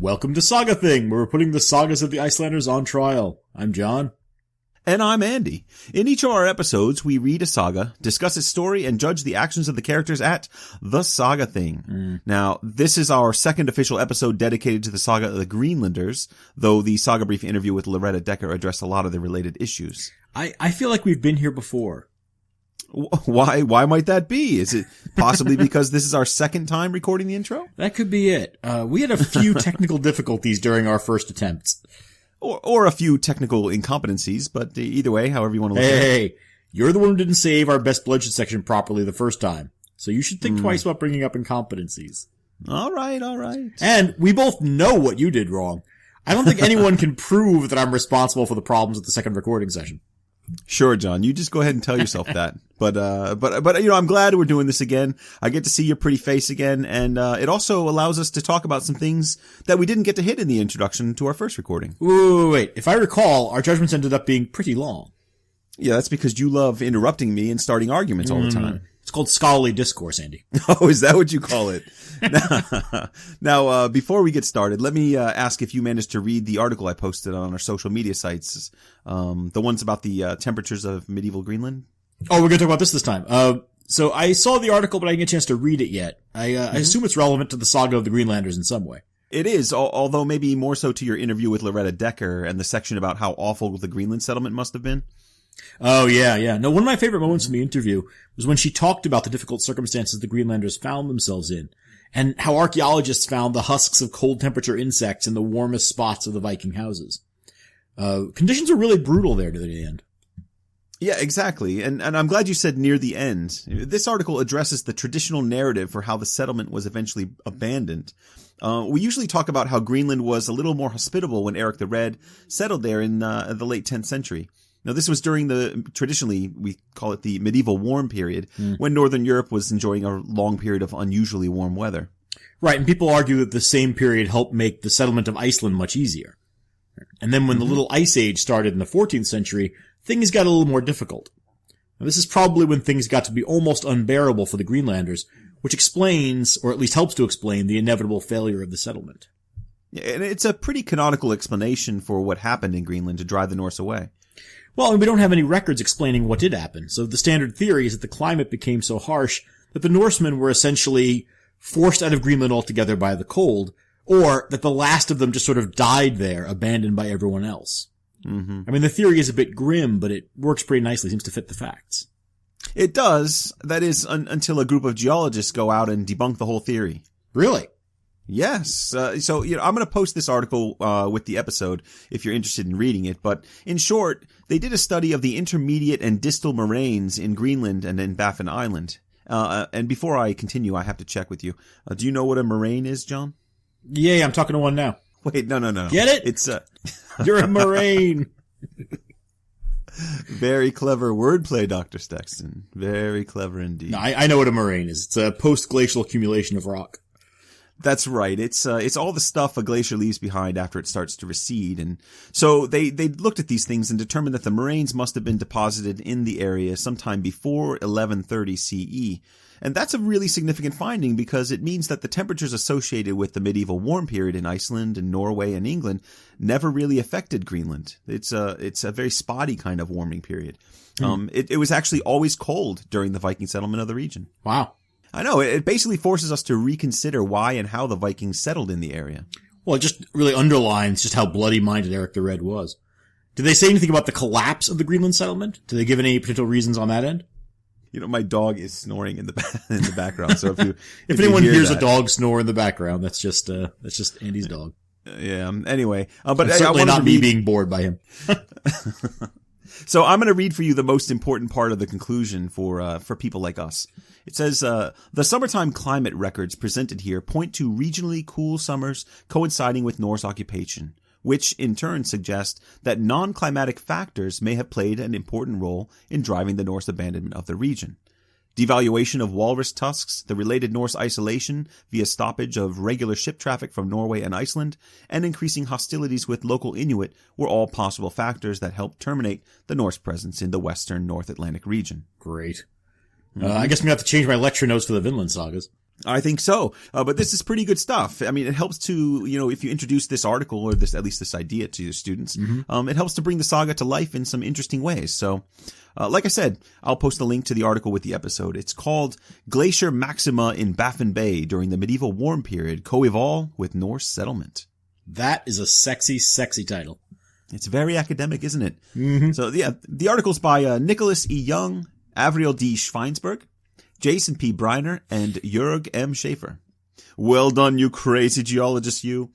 Welcome to Saga Thing, where we're putting the sagas of the Icelanders on trial. I'm John. And I'm Andy. In each of our episodes, we read a saga, discuss its story, and judge the actions of the characters at the Saga Thing. Now, this is our second official episode dedicated to the saga of the Greenlanders, though the Saga Brief interview with Loretta Decker addressed a lot of the related issues. I feel like we've been here before. Why might that be? Is it possibly because this is our second time recording the intro? That could be it. We had a few technical difficulties during our first attempts. Or a few technical incompetencies, but either way, however you want to look at it. Hey, you're the one who didn't save our best bloodshed section properly the first time. So you should think twice about bringing up incompetencies. All right. And we both know what you did wrong. I don't think anyone can prove that I'm responsible for the problems at the second recording session. Sure, John. You just go ahead and tell yourself that. But you know, I'm glad we're doing this again. I get to see your pretty face again, and it also allows us to talk about some things that we didn't get to hit in the introduction to our first recording. Wait. If I recall, our judgments ended up being pretty long. Yeah, that's because you love interrupting me and starting arguments all the time. It's called scholarly discourse, Andy. Oh, is that what you call it? Now, before we get started, let me ask if you managed to read the article I posted on our social media sites, the ones about the temperatures of medieval Greenland. Oh, we're going to talk about this time. So I saw the article, but I didn't get a chance to read it yet. I assume it's relevant to the saga of the Greenlanders in some way. It is, although maybe more so to your interview with Loretta Decker and the section about how awful the Greenland settlement must have been. Oh, yeah. No, one of my favorite moments from the interview was when she talked about the difficult circumstances the Greenlanders found themselves in, and how archaeologists found the husks of cold temperature insects in the warmest spots of the Viking houses. Conditions were really brutal there to the end. Yeah, exactly. And I'm glad you said near the end. This article addresses the traditional narrative for how the settlement was eventually abandoned. We usually talk about how Greenland was a little more hospitable when Eric the Red settled there in the late 10th century. Now, this was during traditionally, we call it the medieval warm period, when Northern Europe was enjoying a long period of unusually warm weather. Right, and people argue that the same period helped make the settlement of Iceland much easier. And then when the Little Ice Age started in the 14th century, things got a little more difficult. Now, this is probably when things got to be almost unbearable for the Greenlanders, which explains, or at least helps to explain, the inevitable failure of the settlement. And it's a pretty canonical explanation for what happened in Greenland to drive the Norse away. Well, we don't have any records explaining what did happen, so the standard theory is that the climate became so harsh that the Norsemen were essentially forced out of Greenland altogether by the cold, or that the last of them just sort of died there, abandoned by everyone else. I mean, the theory is a bit grim, but it works pretty nicely, seems to fit the facts. It does. That is, until a group of geologists go out and debunk the whole theory. Really? Yes. So, you know, I'm going to post this article with the episode if you're interested in reading it. But in short, they did a study of the intermediate and distal moraines in Greenland and in Baffin Island. And before I continue, I have to check with you. Do you know what a moraine is, John? Yeah, I'm talking to one now. Wait, no. Get it? It's You're a moraine. Very clever wordplay, Dr. Sexton. Very clever indeed. No, I know what a moraine is. It's a post-glacial accumulation of rock. That's right. It's all the stuff a glacier leaves behind after it starts to recede. And so they looked at these things and determined that the moraines must have been deposited in the area sometime before 1130 CE. And that's a really significant finding because it means that the temperatures associated with the medieval warm period in Iceland and Norway and England never really affected Greenland. It's a very spotty kind of warming period. It was actually always cold during the Viking settlement of the region. Wow. I know. It basically forces us to reconsider why and how the Vikings settled in the area. Well, it just really underlines just how bloody-minded Eric the Red was. Did they say anything about the collapse of the Greenland settlement? Did they give any potential reasons on that end? You know, my dog is snoring in the background. So if anyone hears a dog snore in the background, that's just Andy's dog. Yeah. Anyway, but certainly not me being bored by him. So I'm going to read for you the most important part of the conclusion for people like us. It says, the summertime climate records presented here point to regionally cool summers coinciding with Norse occupation, which in turn suggest that non-climatic factors may have played an important role in driving the Norse abandonment of the region. Devaluation of walrus tusks, the related Norse isolation via stoppage of regular ship traffic from Norway and Iceland, and increasing hostilities with local Inuit were all possible factors that helped terminate the Norse presence in the western North Atlantic region. Great. I guess I'm going to have to change my lecture notes for the Vinland sagas. I think so. But this is pretty good stuff. I mean, it helps to, if you introduce this article or at least this idea to your students, it helps to bring the saga to life in some interesting ways. So, like I said, I'll post a link to the article with the episode. It's called Glacier Maxima in Baffin Bay during the medieval warm period, coeval with Norse settlement. That is a sexy, sexy title. It's very academic, isn't it? Mm-hmm. So, yeah, the article's by Nicholas E. Young, Avriel D. Schweinsberg, Jason P. Briner, and Jörg M. Schaefer. Well done, you crazy geologist, you.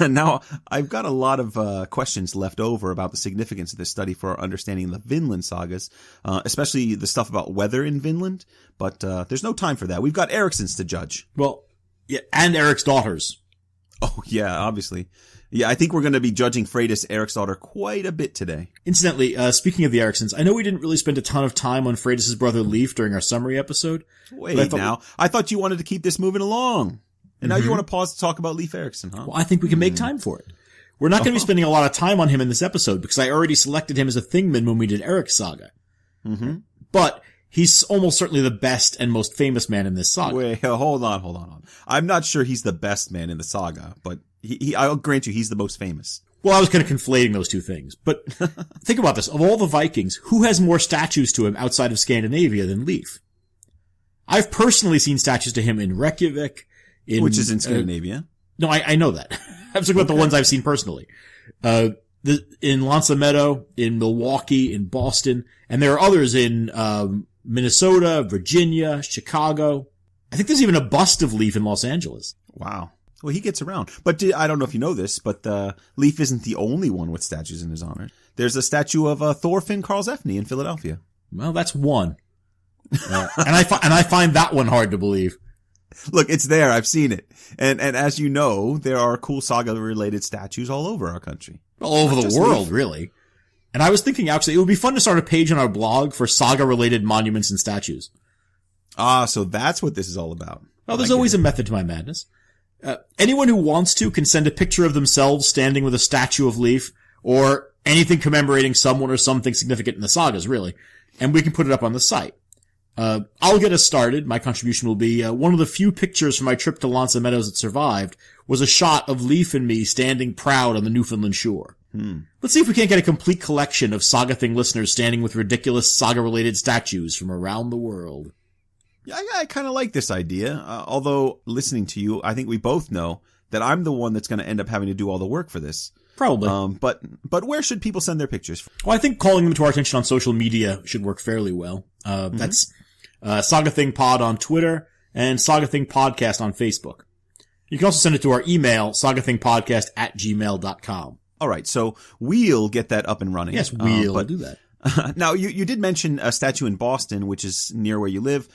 Now, I've got a lot of questions left over about the significance of this study for our understanding the Vinland sagas, especially the stuff about weather in Vinland, but there's no time for that. We've got Ericssons to judge. Well, yeah, and Eric's daughters. Oh, yeah, obviously. Yeah, I think we're going to be judging Freydis, Eric's daughter, quite a bit today. Incidentally, speaking of the Ericssons, I know we didn't really spend a ton of time on Freydis' brother Leif during our summary episode. Wait, I thought you wanted to keep this moving along. And now you want to pause to talk about Leif Erikson, huh? Well, I think we can make time for it. We're not going to be spending a lot of time on him in this episode because I already selected him as a Thingman when we did Eric's saga. Mm-hmm. But he's almost certainly the best and most famous man in this saga. Wait, hold on. I'm not sure he's the best man in the saga, but I'll grant you he's the most famous. Well, I was kind of conflating those two things. But think about this. Of all the Vikings, who has more statues to him outside of Scandinavia than Leif? I've personally seen statues to him in Reykjavik. Which is in Scandinavia. No, I know that. I'm talking about the ones I've seen personally. In Lanza Meadow, in Milwaukee, in Boston, and there are others in Minnesota, Virginia, Chicago. I think there's even a bust of Leif in Los Angeles. Wow. Well, he gets around. But I don't know if you know this, but Leif isn't the only one with statues in his honor. There's a statue of Thorfinn Karlsefni in Philadelphia. Well, that's one. And I find that one hard to believe. Look, it's there. I've seen it. And as you know, there are cool saga-related statues all over our country. All over the world, really. And I was thinking, actually, it would be fun to start a page on our blog for saga-related monuments and statues. Ah, so that's what this is all about. Well, there's always a method to my madness. Anyone who wants to can send a picture of themselves standing with a statue of Leif, or anything commemorating someone or something significant in the sagas, really. And we can put it up on the site. I'll get us started. My contribution will be, one of the few pictures from my trip to Lanza Meadows that survived was a shot of Leif and me standing proud on the Newfoundland shore. Let's see if we can't get a complete collection of Saga Thing listeners standing with ridiculous saga-related statues from around the world. Yeah, I kind of like this idea. Although, listening to you, I think we both know that I'm the one that's going to end up having to do all the work for this. Probably. But where should people send their pictures? Well, I think calling them to our attention on social media should work fairly well. That's Saga Thing Pod on Twitter and Saga Thing Podcast on Facebook. You can also send it to our email, sagathingpodcast@gmail.com. All right, so we'll get that up and running. Yes, we'll do that. Now, you did mention a statue in Boston, which is near where you live.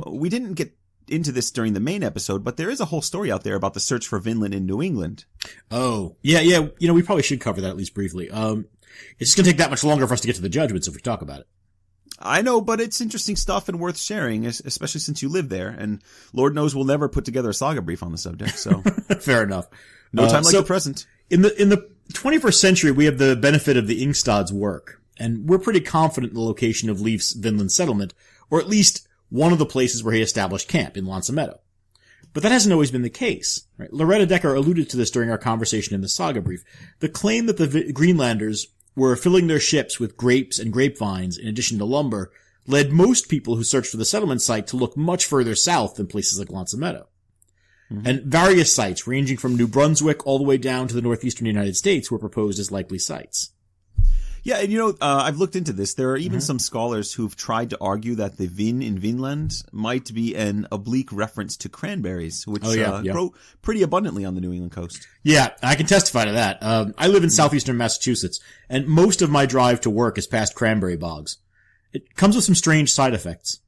We didn't get into this during the main episode, but there is a whole story out there about the search for Vinland in New England. Oh, yeah. We probably should cover that at least briefly. It's just going to take that much longer for us to get to the judgments if we talk about it. I know, but it's interesting stuff and worth sharing, especially since you live there. And Lord knows we'll never put together a saga brief on the subject. So fair enough. No time like the present. In the 21st century, we have the benefit of the Ingstad's work, and we're pretty confident in the location of Leif's Vinland settlement, or at least one of the places where he established camp in Lanza Meadow. But that hasn't always been the case. Right? Loretta Decker alluded to this during our conversation in the saga brief. The claim that the Greenlanders were filling their ships with grapes and grapevines in addition to lumber led most people who searched for the settlement site to look much further south than places like Lanza Meadow. And various sites, ranging from New Brunswick all the way down to the northeastern United States, were proposed as likely sites. Yeah, and I've looked into this. There are even some scholars who've tried to argue that the Vin in Vinland might be an oblique reference to cranberries, which grow pretty abundantly on the New England coast. Yeah, I can testify to that. I live in southeastern Massachusetts, and most of my drive to work is past cranberry bogs. It comes with some strange side effects.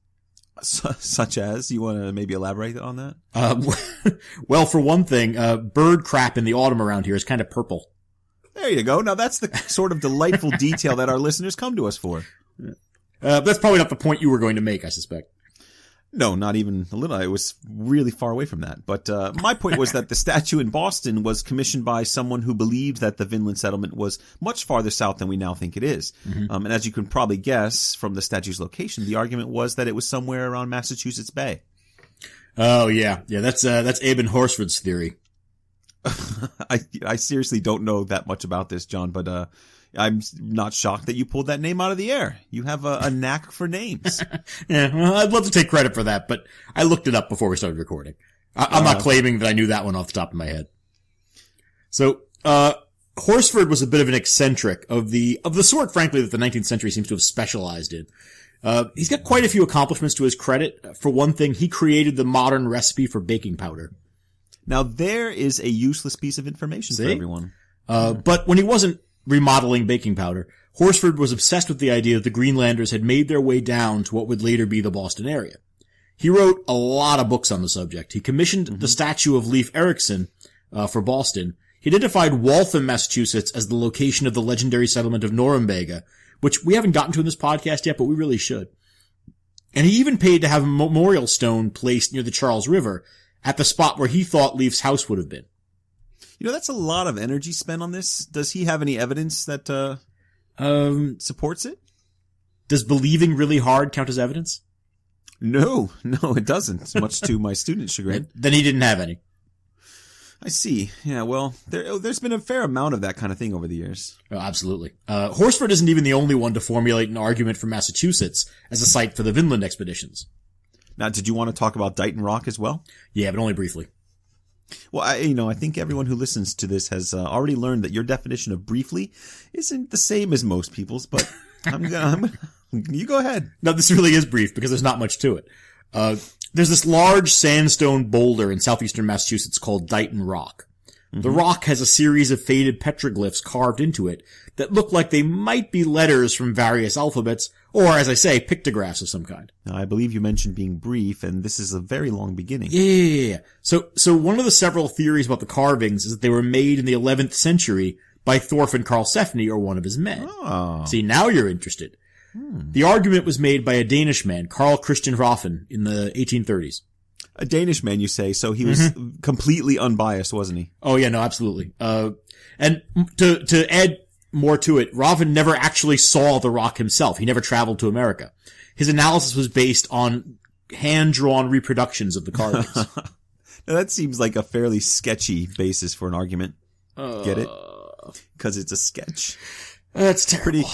Such as? You want to maybe elaborate on that? Well, for one thing, bird crap in the autumn around here is kind of purple. There you go. Now that's the sort of delightful detail that our listeners come to us for. That's probably not the point you were going to make, I suspect. No, not even a little. I was really far away from that. But my point was that the statue in Boston was commissioned by someone who believed that the Vinland settlement was much farther south than we now think it is. And as you can probably guess from the statue's location, the argument was that it was somewhere around Massachusetts Bay. Oh, yeah. Yeah, that's Eben Horsford's theory. I seriously don't know that much about this, John, but I'm not shocked that you pulled that name out of the air. You have a knack for names. Yeah, well, I'd love to take credit for that, but I looked it up before we started recording. I'm not claiming that I knew that one off the top of my head. So, Horsford was a bit of an eccentric of the sort, frankly, that the 19th century seems to have specialized in. He's got quite a few accomplishments to his credit. For one thing, he created the modern recipe for baking powder. Now, there is a useless piece of information for everyone. But when he wasn't remodeling baking powder, Horsford was obsessed with the idea that the Greenlanders had made their way down to what would later be the Boston area. He wrote a lot of books on the subject. He commissioned the statue of Leif Erikson for Boston. He identified Waltham, Massachusetts as the location of the legendary settlement of Norumbega, which we haven't gotten to in this podcast yet, but we really should. And he even paid to have a memorial stone placed near the Charles River at the spot where he thought Leif's house would have been. You know, that's a lot of energy spent on this. Does he have any evidence that supports it? Does believing really hard count as evidence? No, it doesn't, much to my student's chagrin. Then he didn't have any. I see. Yeah, well, there's been a fair amount of that kind of thing over the years. Oh, absolutely. Horsford isn't even the only one to formulate an argument for Massachusetts as a site for the Vinland expeditions. Now, did you want to talk about Dighton Rock as well? Yeah, but only briefly. Well, I think everyone who listens to this has already learned that your definition of briefly isn't the same as most people's, but you go ahead. No, this really is brief because there's not much to it. There's this large sandstone boulder in southeastern Massachusetts called Dighton Rock. Mm-hmm. The rock has a series of faded petroglyphs carved into it that look like they might be letters from various alphabets, or, as I say, pictographs of some kind. Now, I believe you mentioned being brief, and this is a very long beginning. Yeah. So one of the several theories about the carvings is that they were made in the 11th century by Thorfinn Karlsefni or one of his men. Oh. See, now you're interested. The argument was made by a Danish man, Carl Christian Roffen, in the 1830s. A Danish man, you say, so he was completely unbiased, wasn't he? Oh, yeah, no, absolutely. And to add more to it, Roffen never actually saw the rock himself. He never traveled to America. His analysis was based on hand-drawn reproductions of the carvings. Now, that seems like a fairly sketchy basis for an argument. Get it? Because it's a sketch. That's terrible. Pretty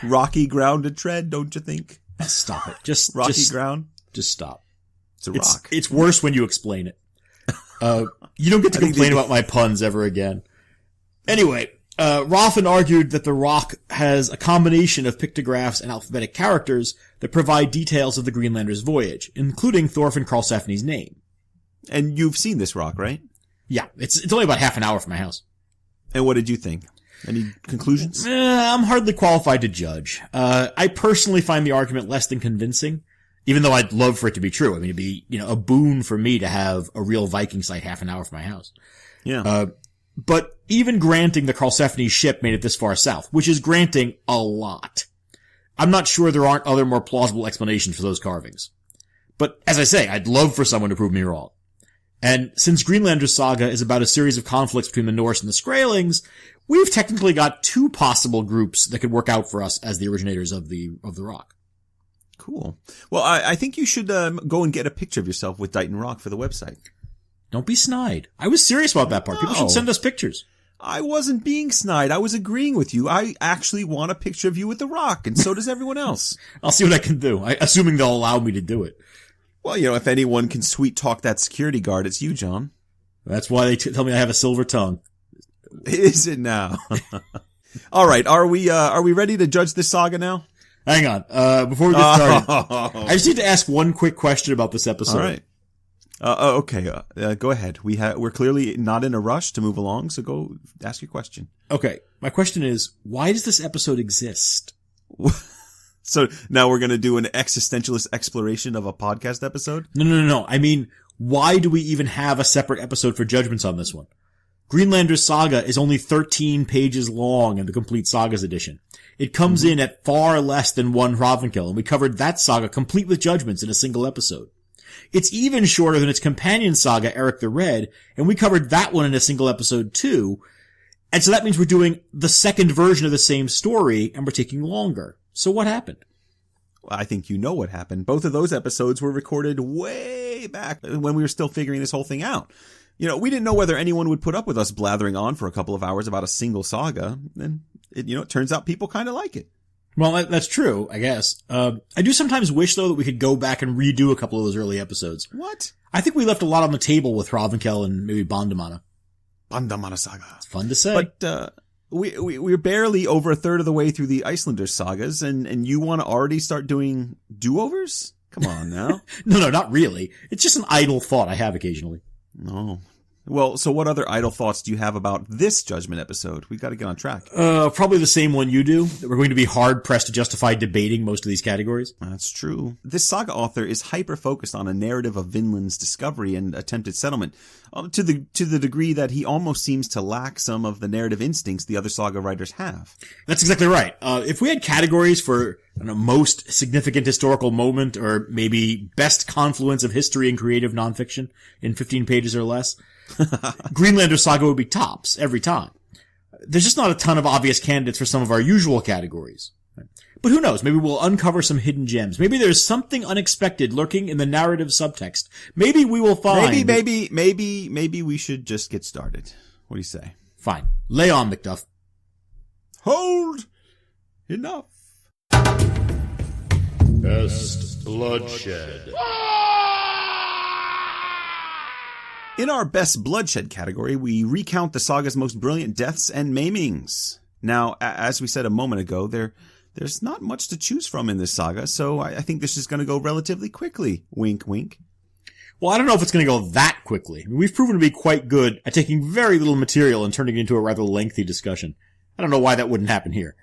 rocky ground to tread, don't you think? Stop it. Just ground? Just stop. It's a rock. It's worse when you explain it. You don't get to complain about my puns ever again. Anyway, Roffen argued that the rock has a combination of pictographs and alphabetic characters that provide details of the Greenlanders' voyage, including Thorfinn Karlsefni's name. And you've seen this rock, right? Yeah, it's only about half an hour from my house. And what did you think? Any conclusions? I'm hardly qualified to judge. I personally find the argument less than convincing, even though I'd love for it to be true. I mean, it'd be, a boon for me to have a real Viking site half an hour from my house. Yeah. But even granting the Karlsefni ship made it this far south, which is granting a lot, I'm not sure there aren't other more plausible explanations for those carvings. But as I say, I'd love for someone to prove me wrong. And since Greenlanders saga is about a series of conflicts between the Norse and the Skraelings, we've technically got two possible groups that could work out for us as the originators of the rock. Cool. Well, I think you should go and get a picture of yourself with Dighton Rock for the website. Don't be snide. I was serious about that part. No. People should send us pictures. I wasn't being snide. I was agreeing with you. I actually want a picture of you with the rock, and so does everyone else. I'll see what I can do, assuming they'll allow me to do it. Well, if anyone can sweet talk that security guard, it's you, John. That's why they tell me I have a silver tongue. Is it now? All right. Are we ready to judge this saga now? Hang on. Before we get started, I just need to ask one quick question about this episode. All right. Okay. Go ahead. We're clearly not in a rush to move along, so go ask your question. Okay. My question is, why does this episode exist? So now we're going to do an existentialist exploration of a podcast episode? No. I mean, why do we even have a separate episode for judgments on this one? Greenlanders Saga is only 13 pages long in the complete Sagas edition. It comes in at far less than one Hrafnkel, and we covered that saga complete with judgments in a single episode. It's even shorter than its companion saga, Eric the Red, and we covered that one in a single episode too. And so that means we're doing the second version of the same story, and we're taking longer. So what happened? Well, I think you know what happened. Both of those episodes were recorded way back when we were still figuring this whole thing out. We didn't know whether anyone would put up with us blathering on for a couple of hours about a single saga. And it turns out people kind of like it. Well, that's true, I guess. I do sometimes wish, though, that we could go back and redo a couple of those early episodes. What? I think we left a lot on the table with Hravenkel and maybe Bandamana. Bandamana saga. It's fun to say. But, we're barely over a third of the way through the Icelanders sagas, and you want to already start doing do-overs? Come on now. No, not really. It's just an idle thought I have occasionally. No. Well, so what other idle thoughts do you have about this Judgment episode? We've got to get on track. Probably the same one you do. That we're going to be hard-pressed to justify debating most of these categories. That's true. This saga author is hyper-focused on a narrative of Vinland's discovery and attempted settlement, to the degree that he almost seems to lack some of the narrative instincts the other saga writers have. That's exactly right. If we had categories for most significant historical moment, or maybe best confluence of history and creative nonfiction in 15 pages or less, Greenlanders saga would be tops every time. There's just not a ton of obvious candidates for some of our usual categories. But who knows? Maybe we'll uncover some hidden gems. Maybe there's something unexpected lurking in the narrative subtext. Maybe we will find... Maybe we should just get started. What do you say? Fine. Lay on, Macduff. Hold! Enough. Best bloodshed. In our Best Bloodshed category, we recount the saga's most brilliant deaths and maimings. Now, as we said a moment ago, there's not much to choose from in this saga, so I think this is going to go relatively quickly. Wink, wink. Well, I don't know if it's going to go that quickly. We've proven to be quite good at taking very little material and turning it into a rather lengthy discussion. I don't know why that wouldn't happen here.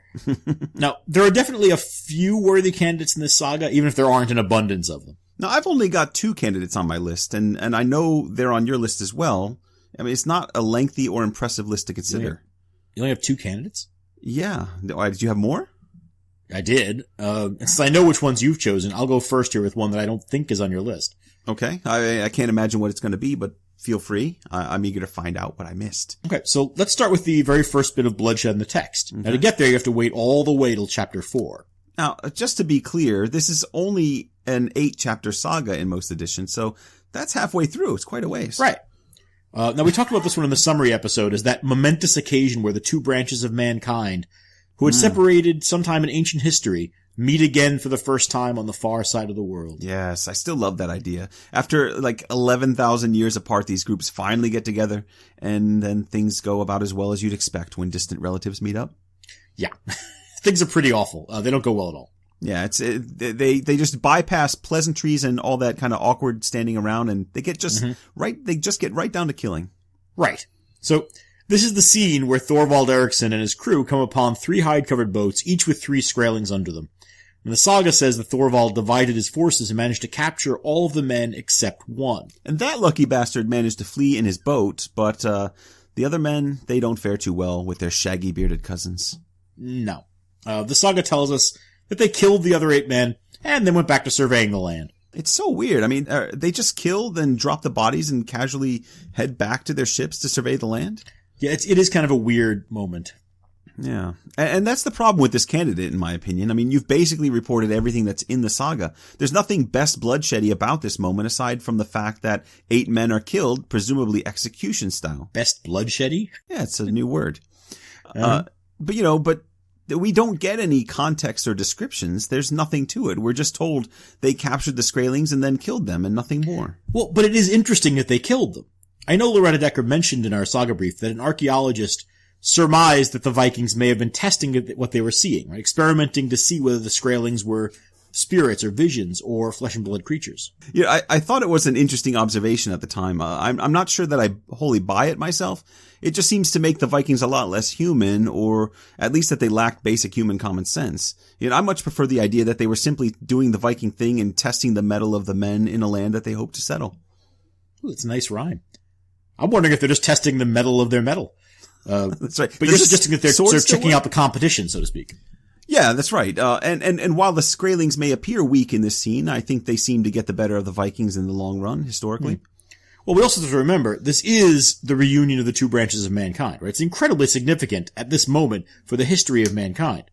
Now, there are definitely a few worthy candidates in this saga, even if there aren't an abundance of them. Now, I've only got 2 candidates on my list, and I know they're on your list as well. I mean, it's not a lengthy or impressive list to consider. You only have 2 candidates? Yeah. Did you have more? I did. Since I know which ones you've chosen, I'll go first here with one that I don't think is on your list. Okay. I can't imagine what it's going to be, but feel free. I'm eager to find out what I missed. Okay, so let's start with the very first bit of bloodshed in the text. Okay. Now, to get there, you have to wait all the way till chapter 4. Now, just to be clear, this is only an 8-chapter saga in most editions, so that's halfway through. It's quite a ways. Right. Now, we talked about this one in the summary episode as that momentous occasion where the 2 branches of mankind, who had separated sometime in ancient history, meet again for the first time on the far side of the world. Yes, I still love that idea. After 11,000 years apart, these groups finally get together, and then things go about as well as you'd expect when distant relatives meet up. Yeah. Things are pretty awful. They don't go well at all. Yeah, they just bypass pleasantries and all that kind of awkward standing around, and they get they just get right down to killing. Right. So, this is the scene where Thorvald Eriksson and his crew come upon 3 hide-covered boats, each with 3 Skrellings under them. And the saga says that Thorvald divided his forces and managed to capture all of the men except 1. And that lucky bastard managed to flee in his boat, but the other men, they don't fare too well with their shaggy bearded cousins. No. The saga tells us that they killed the other 8 men and then went back to surveying the land. It's so weird. I mean, they just killed and dropped the bodies and casually head back to their ships to survey the land? Yeah, it is kind of a weird moment. Yeah. And that's the problem with this candidate, in my opinion. I mean, you've basically reported everything that's in the saga. There's nothing best bloodsheddy about this moment aside from the fact that 8 men are killed, presumably execution style. Best bloodsheddy? Yeah, it's a new word. But we don't get any context or descriptions. There's nothing to it. We're just told they captured the Skrellings and then killed them and nothing more. Well, but it is interesting that they killed them. I know Loretta Decker mentioned in our saga brief that an archaeologist surmised that the Vikings may have been testing what they were seeing, right? Experimenting to see whether the Skrellings were spirits or visions or flesh and blood creatures. Yeah, I thought it was an interesting observation at the time. I'm not sure that I wholly buy it myself. It just seems to make the Vikings a lot less human, or at least that they lacked basic human common sense. I much prefer the idea that they were simply doing the Viking thing and testing the mettle of the men in a land that they hope to settle. Ooh, that's a nice rhyme. I'm wondering if they're just testing the mettle of their mettle. That's right. But you're suggesting that they're sort of checking out the competition, so to speak. Yeah, that's right. And while the Skrellings may appear weak in this scene, I think they seem to get the better of the Vikings in the long run, historically. Well, we also have to remember, this is the reunion of the 2 branches of mankind, right? It's incredibly significant at this moment for the history of mankind.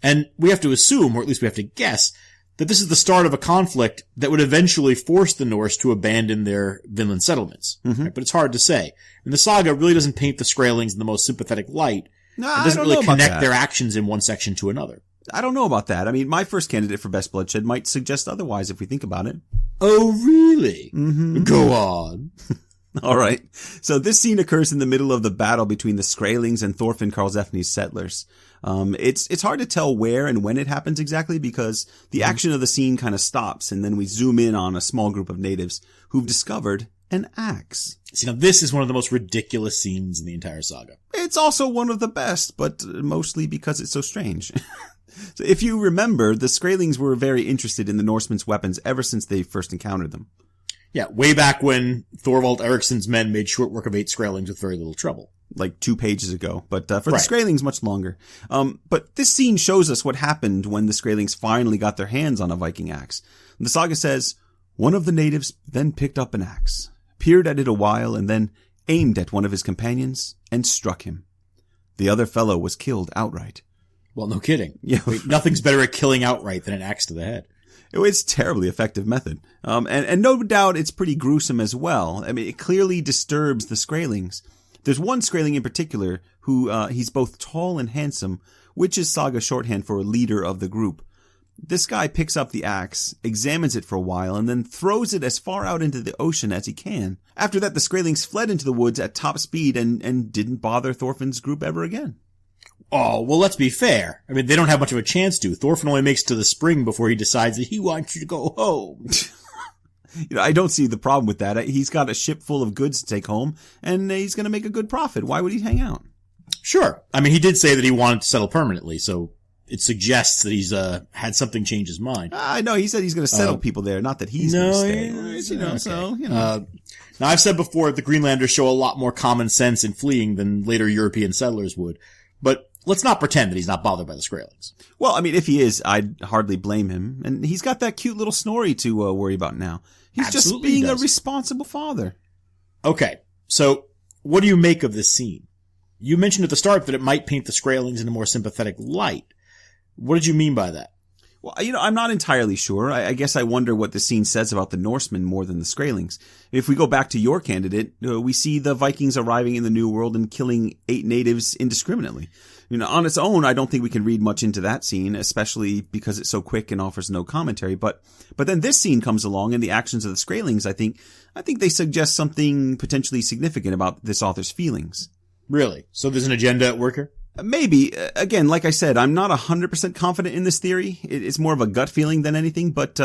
And we have to assume, or at least we have to guess, that this is the start of a conflict that would eventually force the Norse to abandon their Vinland settlements. Right? But it's hard to say. And the saga really doesn't paint the Skraelings in the most sympathetic light. No, it doesn't really connect their actions in one section to another. I don't know about that. I mean, my first candidate for Best Bloodshed might suggest otherwise if we think about it. Oh, really? Go on. All right. So this scene occurs in the middle of the battle between the Skraelings and Thorfinn Karlsefni's settlers. It's hard to tell where and when it happens exactly because the action of the scene kind of stops and then we zoom in on a small group of natives who've discovered an axe. See, now this is one of the most ridiculous scenes in the entire saga. It's also one of the best, but mostly because it's so strange. So if you remember, the Skraelings were very interested in the Norsemen's weapons ever since they first encountered them. Yeah, way back when Thorvald Eriksson's men made short work of 8 Skraelings with very little trouble. Like 2 pages ago, but for the Skraelings, much longer. But this scene shows us what happened when the Skraelings finally got their hands on a Viking axe. The saga says, one of the natives then picked up an axe, peered at it a while, and then aimed at one of his companions and struck him. The other fellow was killed outright. Well, no kidding. Yeah. Wait, nothing's better at killing outright than an axe to the head. It's a terribly effective method. And no doubt it's pretty gruesome as well. I mean, it clearly disturbs the Skraelings. There's one Skraeling in particular who, he's both tall and handsome, which is Saga shorthand for leader of the group. This guy picks up the axe, examines it for a while, and then throws it as far out into the ocean as he can. After that, the Skraelings fled into the woods at top speed and didn't bother Thorfinn's group ever again. Oh, well, let's be fair. I mean, they don't have much of a chance to. Thorfinn only makes it to the spring before he decides that he wants you to go home. I don't see the problem with that. He's got a ship full of goods to take home, and he's going to make a good profit. Why would he hang out? Sure. I mean, he did say that he wanted to settle permanently, so it suggests that he's had something change his mind. I know. He said he's going to settle people there, not that he's going to stay. Now, I've said before, the Greenlanders show a lot more common sense in fleeing than later European settlers would. But let's not pretend that he's not bothered by the Skraelings. Well, I mean, if he is, I'd hardly blame him. And he's got that cute little Snorri to worry about now. He's Absolutely just being a responsible father. Okay, so what do you make of this scene? You mentioned at the start that it might paint the Skraelings in a more sympathetic light. What did you mean by that? Well, I'm not entirely sure. I guess I wonder what the scene says about the Norsemen more than the Skraelings. If we go back to your candidate, we see the Vikings arriving in the New World and killing 8 natives indiscriminately. On its own, I don't think we can read much into that scene, especially because it's so quick and offers no commentary. But then this scene comes along and the actions of the Skraelings, I think they suggest something potentially significant about this author's feelings. Really? So there's an agenda at work here? Maybe. Again, like I said, I'm not 100% confident in this theory. It's more of a gut feeling than anything, but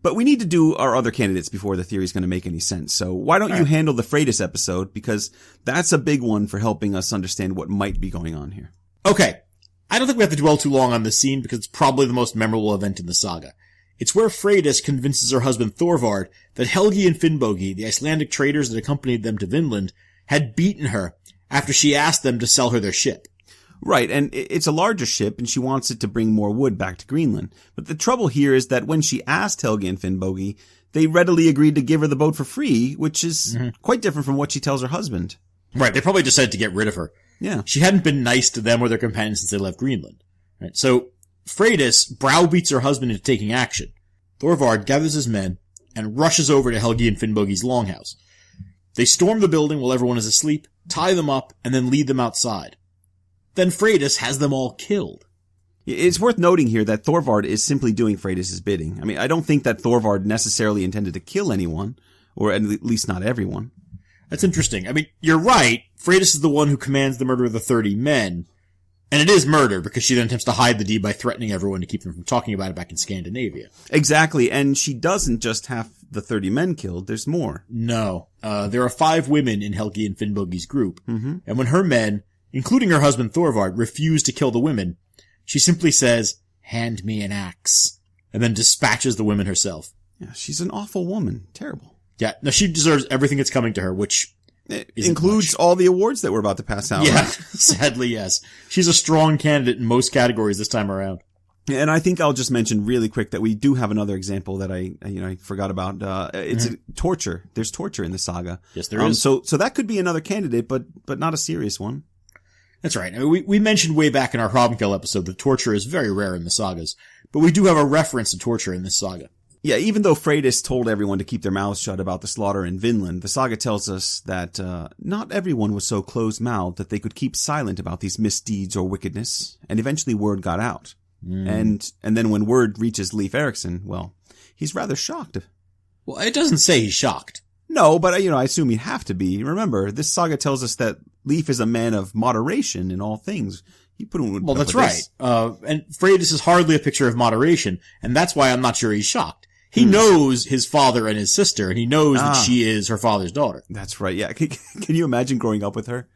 we need to do our other candidates before the theory is going to make any sense. So why don't you handle the Freydis episode? Because that's a big one for helping us understand what might be going on here. Okay. I don't think we have to dwell too long on this scene because it's probably the most memorable event in the saga. It's where Freydis convinces her husband Thorvard that Helgi and Finnbogi, the Icelandic traders that accompanied them to Vinland, had beaten her after she asked them to sell her their ship. Right, and it's a larger ship, and she wants it to bring more wood back to Greenland. But the trouble here is that when she asked Helgi and Finnbogi, they readily agreed to give her the boat for free, which is quite different from what she tells her husband. Right, they probably decided to get rid of her. Yeah. She hadn't been nice to them or their companions since they left Greenland. Right, so Freydis browbeats her husband into taking action. Thorvard gathers his men and rushes over to Helgi and Finnbogi's longhouse. They storm the building while everyone is asleep, tie them up, and then lead them outside. Then Freydis has them all killed. It's worth noting here that Thorvard is simply doing Freydis' bidding. I mean, I don't think that Thorvard necessarily intended to kill anyone, or at least not everyone. That's interesting. I mean, you're right. Freydis is the one who commands the murder of the 30 men. And it is murder because she then attempts to hide the deed by threatening everyone to keep them from talking about it back in Scandinavia. Exactly. And she doesn't just have the 30 men killed. There's more. No. There are 5 women in Helgi and Finnbogi's group. Mm-hmm. And when her men, including her husband Thorvard, refuse to kill the women, she simply says, "Hand me an axe," and then dispatches the women herself. Yeah, she's an awful woman. Terrible. Yeah, no, she deserves everything that's coming to her, which includes all the awards that we're about to pass out. Yeah, right? Sadly, yes. She's a strong candidate in most categories this time around. And I think I'll just mention really quick that we do have another example that I forgot about. It's torture. There's torture in the saga. Yes, there is. So that could be another candidate, but not a serious one. That's right. I mean, we mentioned way back in our Hrabenkill episode that torture is very rare in the sagas, but we do have a reference to torture in this saga. Yeah, even though Freydis told everyone to keep their mouths shut about the slaughter in Vinland, the saga tells us that not everyone was so closed-mouthed that they could keep silent about these misdeeds or wickedness, and eventually word got out. And then when word reaches Leif Erikson, well, he's rather shocked. Well, it doesn't say he's shocked. No, but I assume he'd have to be. Remember, this saga tells us that Leif is a man of moderation in all things. Well, that's right. And Freydis is hardly a picture of moderation, and that's why I'm not sure he's shocked. He knows his father and his sister, and he knows that she is her father's daughter. That's right, yeah. Can you imagine growing up with her?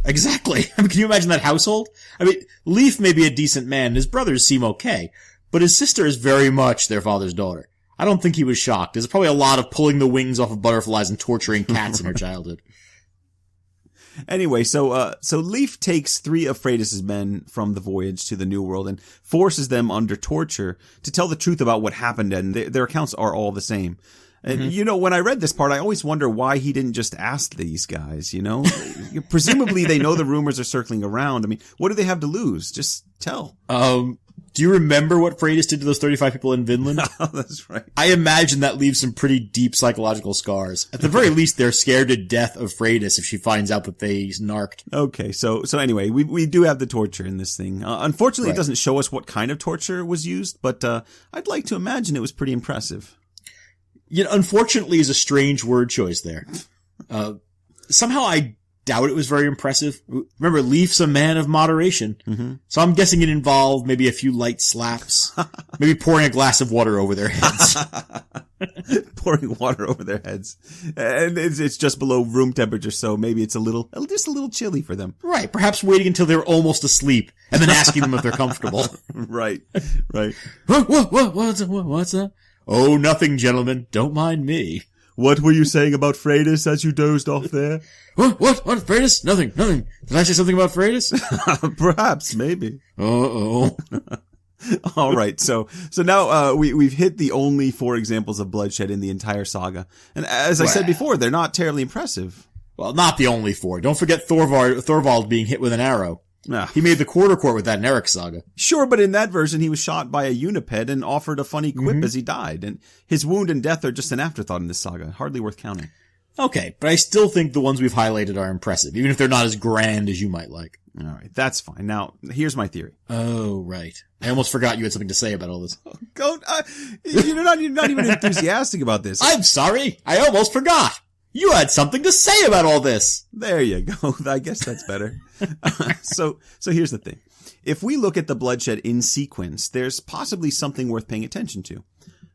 Exactly. I mean, can you imagine that household? I mean, Leif may be a decent man, and his brothers seem okay, but his sister is very much their father's daughter. I don't think he was shocked. There's probably a lot of pulling the wings off of butterflies and torturing cats in her childhood. Anyway, so Leif takes 3 of Freydis' men from the voyage to the New World and forces them under torture to tell the truth about what happened, and their accounts are all the same. And, when I read this part, I always wonder why he didn't just ask these guys, Presumably they know the rumors are circling around. I mean, what do they have to lose? Just tell. Do you remember what Freydis did to those 35 people in Vinland? Oh, that's right. I imagine that leaves some pretty deep psychological scars. At the very least, they're scared to death of Freydis if she finds out that they narked. Okay, so anyway, we do have the torture in this thing. Unfortunately, It doesn't show us what kind of torture was used, but I'd like to imagine it was pretty impressive. Unfortunately is a strange word choice there. Somehow I doubt it was very impressive. Remember, Leif's a man of moderation. So I'm guessing it involved maybe a few light slaps. Maybe pouring a glass of water over their heads. Pouring water over their heads. And it's just below room temperature, so maybe it's just a little chilly for them. Right. Perhaps waiting until they're almost asleep and then asking them if they're comfortable. Right. What's that? Oh, nothing, gentlemen. Don't mind me. What were you saying about Freydis as you dozed off there? What, Freydis? Nothing. Did I say something about Freydis? Perhaps, maybe. Uh-oh. All right, so now we've hit the only 4 examples of bloodshed in the entire saga. And as I said before, they're not terribly impressive. Well, not the only 4. Don't forget Thorvald being hit with an arrow. He made the quarter court with that in Eric's saga. Sure, but in that version, he was shot by a uniped and offered a funny quip as he died. And his wound and death are just an afterthought in this saga. Hardly worth counting. Okay, but I still think the ones we've highlighted are impressive, even if they're not as grand as you might like. All right, that's fine. Now, here's my theory. Oh, right. I almost forgot you had something to say about all this. You're not even enthusiastic about this. I'm sorry. I almost forgot. You had something to say about all this. There you go. I guess that's better. So here's the thing. If we look at the bloodshed in sequence, there's possibly something worth paying attention to.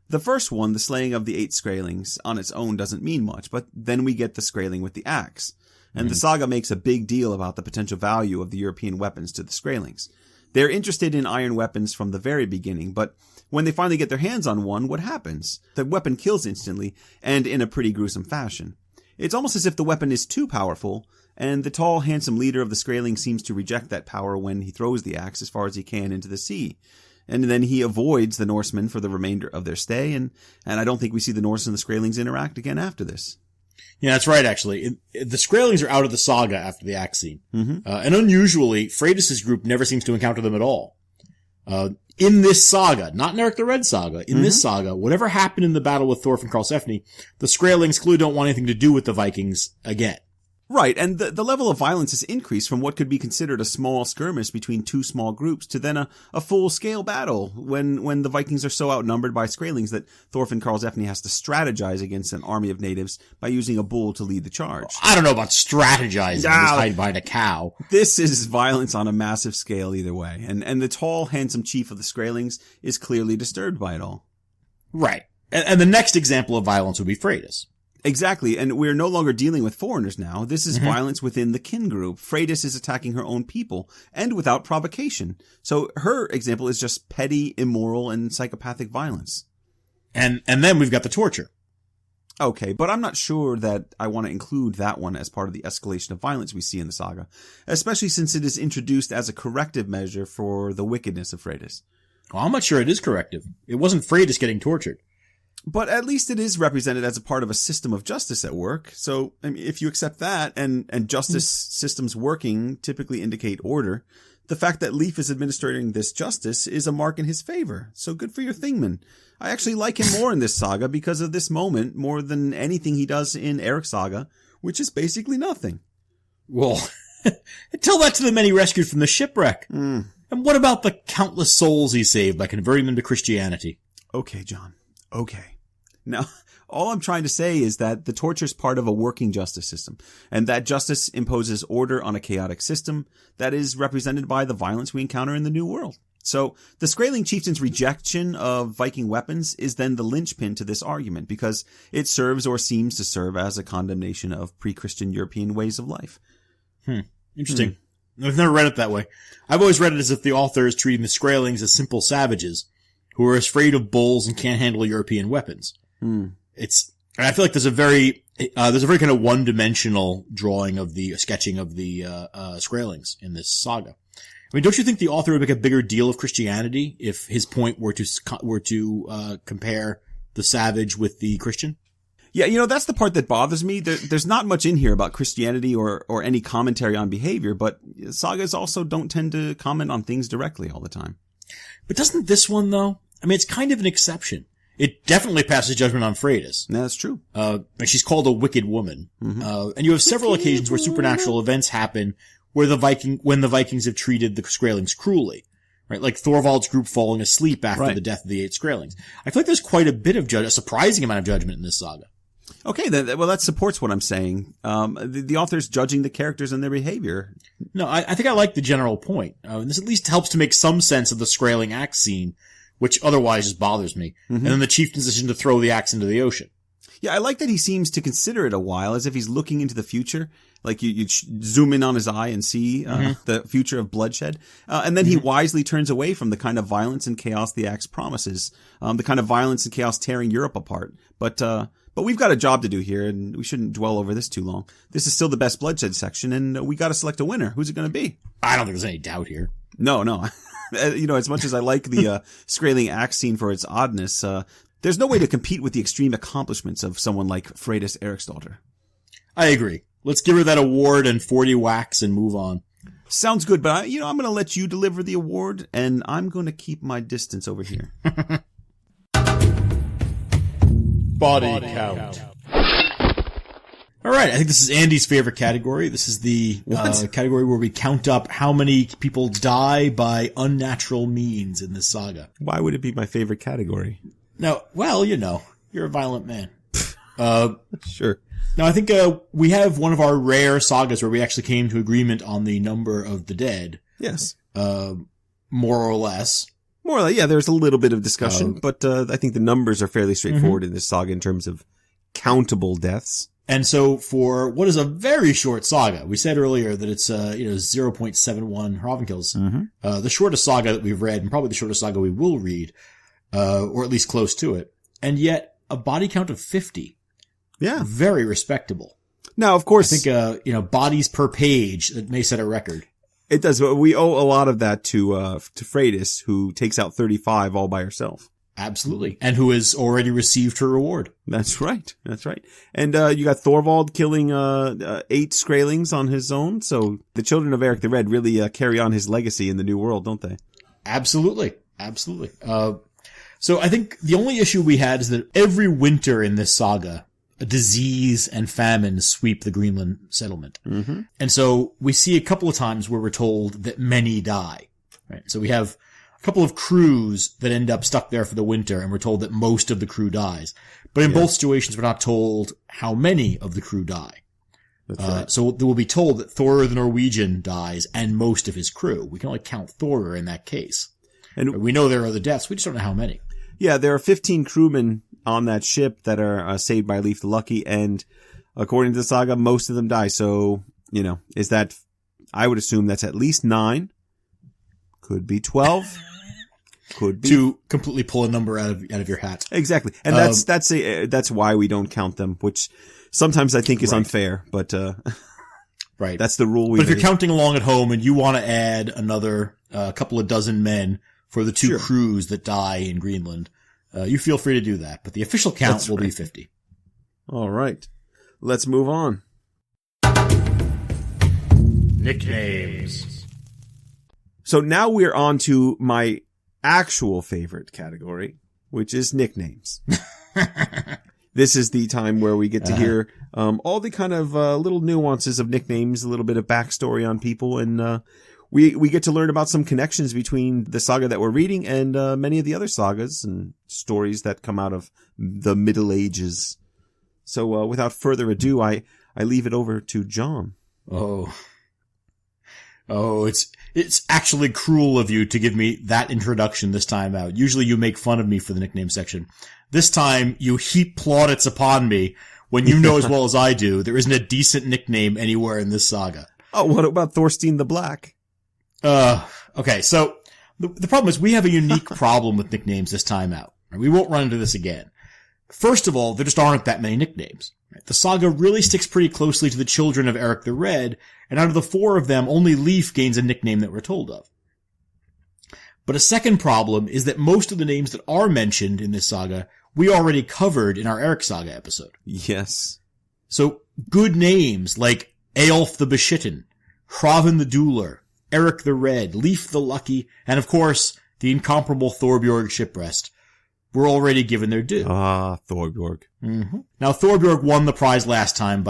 The first one, the slaying of the 8 Skraelings, on its own doesn't mean much, but then we get the Skraeling with the axe. And the saga makes a big deal about the potential value of the European weapons to the Skraelings. They're interested in iron weapons from the very beginning, but when they finally get their hands on one, what happens? The weapon kills instantly, and in a pretty gruesome fashion. It's almost as if the weapon is too powerful, and the tall, handsome leader of the Skraeling seems to reject that power when he throws the axe as far as he can into the sea. And then he avoids the Norsemen for the remainder of their stay, and I don't think we see the Norse and the Skraelings interact again after this. Yeah, that's right, actually. The Skraelings are out of the saga after the axe scene. And unusually, Freydis' group never seems to encounter them at all. In this saga, not in Eric the Red saga, in this saga, whatever happened in the battle with Thorfinn Karlsefni, the Skraelings clearly don't want anything to do with the Vikings again. Right, and the level of violence has increased from what could be considered a small skirmish between 2 small groups to then a full-scale battle when the Vikings are so outnumbered by Skraelings that Thorfinn Karlsefni has to strategize against an army of natives by using a bull to lead the charge. I don't know about strategizing. He's hiding behind a cow. This is violence on a massive scale either way, and the tall, handsome chief of the Skraelings is clearly disturbed by it all. Right. And the next example of violence would be Freydis. Exactly, and we're no longer dealing with foreigners now. This is violence within the kin group. Freydis is attacking her own people, and without provocation. So her example is just petty, immoral, and psychopathic violence. And then we've got the torture. Okay, but I'm not sure that I want to include that one as part of the escalation of violence we see in the saga, especially since it is introduced as a corrective measure for the wickedness of Freydis. Well, I'm not sure it is corrective. It wasn't Freydis getting tortured. But at least it is represented as a part of a system of justice at work. So, I mean, if you accept that, and justice systems working typically indicate order, the fact that Leif is administering this justice is a mark in his favor. So good for your Thingman. I actually like him more in this saga because of this moment more than anything he does in Eric's saga, which is basically nothing. Well, tell that to the men he rescued from the shipwreck. And what about the countless souls he saved by converting them to Christianity? Okay, John. Okay. Now, all I'm trying to say is that the torture is part of a working justice system, and that justice imposes order on a chaotic system that is represented by the violence we encounter in the New World. So, the Skraeling chieftain's rejection of Viking weapons is then the linchpin to this argument, because it serves or seems to serve as a condemnation of pre-Christian European ways of life. Interesting. I've never read it that way. I've always read it as if the author is treating the Skraelings as simple savages who are afraid of bulls and can't handle European weapons. And I feel like there's a very kind of one-dimensional sketching of the Skraelings in this saga. I mean, don't you think the author would make a bigger deal of Christianity if his point were to compare the savage with the Christian? Yeah, that's the part that bothers me. There's not much in here about Christianity or any commentary on behavior, but sagas also don't tend to comment on things directly all the time. But doesn't this one, though? I mean, it's kind of an exception. It definitely passes judgment on Freydis. That's true. And she's called a wicked woman. And you have several occasions where supernatural events happen when the Vikings have treated the Skraelings cruelly. Right? Like Thorvald's group falling asleep after the death of the 8 Skraelings. I feel like there's quite a bit of a surprising amount of judgment in this saga. Okay, that supports what I'm saying. The author's judging the characters and their behavior. No, I think I like the general point. This at least helps to make some sense of the Skraeling axe scene, which otherwise just bothers me. And then the chieftain's decision to throw the axe into the ocean. Yeah, I like that he seems to consider it a while, as if he's looking into the future. Like you zoom in on his eye and see the future of bloodshed. And then he wisely turns away from the kind of violence and chaos the axe promises. The kind of violence and chaos tearing Europe apart. But we've got a job to do here, and we shouldn't dwell over this too long. This is still the best bloodshed section, and we got to select a winner. Who's it going to be? I don't think there's any doubt here. No. As much as I like the Skraeling axe scene for its oddness, there's no way to compete with the extreme accomplishments of someone like Freydis Eriksdottir. I agree. Let's give her that award and 40 whacks and move on. Sounds good, but I'm going to let you deliver the award, and I'm going to keep my distance over here. Body count. All right, I think this is Andy's favorite category. This is the category where we count up how many people die by unnatural means in this saga. Why would it be my favorite category? No, well, you're a violent man. Sure. Now, I think we have one of our rare sagas where we actually came to agreement on the number of the dead. Yes. More or less. More or less, yeah, there's a little bit of discussion, but I think the numbers are fairly straightforward in this saga in terms of countable deaths. And so for what is a very short saga, we said earlier that it's 0.71 Hravenkills. The shortest saga that we've read, and probably the shortest saga we will read, or at least close to it. And yet a body count of 50. Yeah. Very respectable. Now, of course, I think bodies per page, that may set a record. It does. We owe a lot of that to Freydis, who takes out 35 all by herself. Absolutely. And who has already received her reward. That's right. And you got Thorvald killing 8 Skraelings on his own. So the children of Eric the Red really carry on his legacy in the New World, don't they? Absolutely. So I think the only issue we had is that every winter in this saga, a disease and famine sweep the Greenland settlement. And so we see a couple of times where we're told that many die. Right? So we have a couple of crews that end up stuck there for the winter, and we're told that most of the crew dies. But in both situations, we're not told how many of the crew die. That's right. So we'll be told that Thorir the Norwegian dies and most of his crew. We can only count Thorir in that case. And we know there are other deaths. We just don't know how many. Yeah, there are 15 crewmen on that ship that are saved by Leif the Lucky, and according to the saga, most of them die. So, is that, I would assume that's at least 9. Could be 12. Could be. To completely pull a number out of your hat. Exactly. And that's why we don't count them, which sometimes I think is unfair, but, right. That's the rule But if you're counting along at home and you want to add another couple of dozen men for the 2 crews that die in Greenland, you feel free to do that. But the official count will be 50. All right. Let's move on. Nicknames. So now we're on to my actual favorite category, which is nicknames. This is the time where we get to hear all the kind of little nuances of nicknames, a little bit of backstory on people, and we get to learn about some connections between the saga that we're reading and many of the other sagas and stories that come out of the Middle Ages. So without further ado, I leave it over to John. Oh, it's actually cruel of you to give me that introduction this time out. Usually you make fun of me for the nickname section. This time you heap plaudits upon me when you know as well as I do there isn't a decent nickname anywhere in this saga. Oh, what about Thorstein the Black? Okay, so the problem is we have a unique problem with nicknames this time out. We won't run into this again. First of all, there just aren't that many nicknames. The saga really sticks pretty closely to the children of Eric the Red, and out of the 4 of them, only Leif gains a nickname that we're told of. But a second problem is that most of the names that are mentioned in this saga, we already covered in our Eric Saga episode. Yes. So, good names like Eolf the Beshitten, Hraven the Dueler, Eric the Red, Leif the Lucky, and of course, the incomparable Thorbjorg Shipbreast, were already given their due. Ah, Thorbjorg. Mm-hmm. Now, Thorbjorg won the prize last time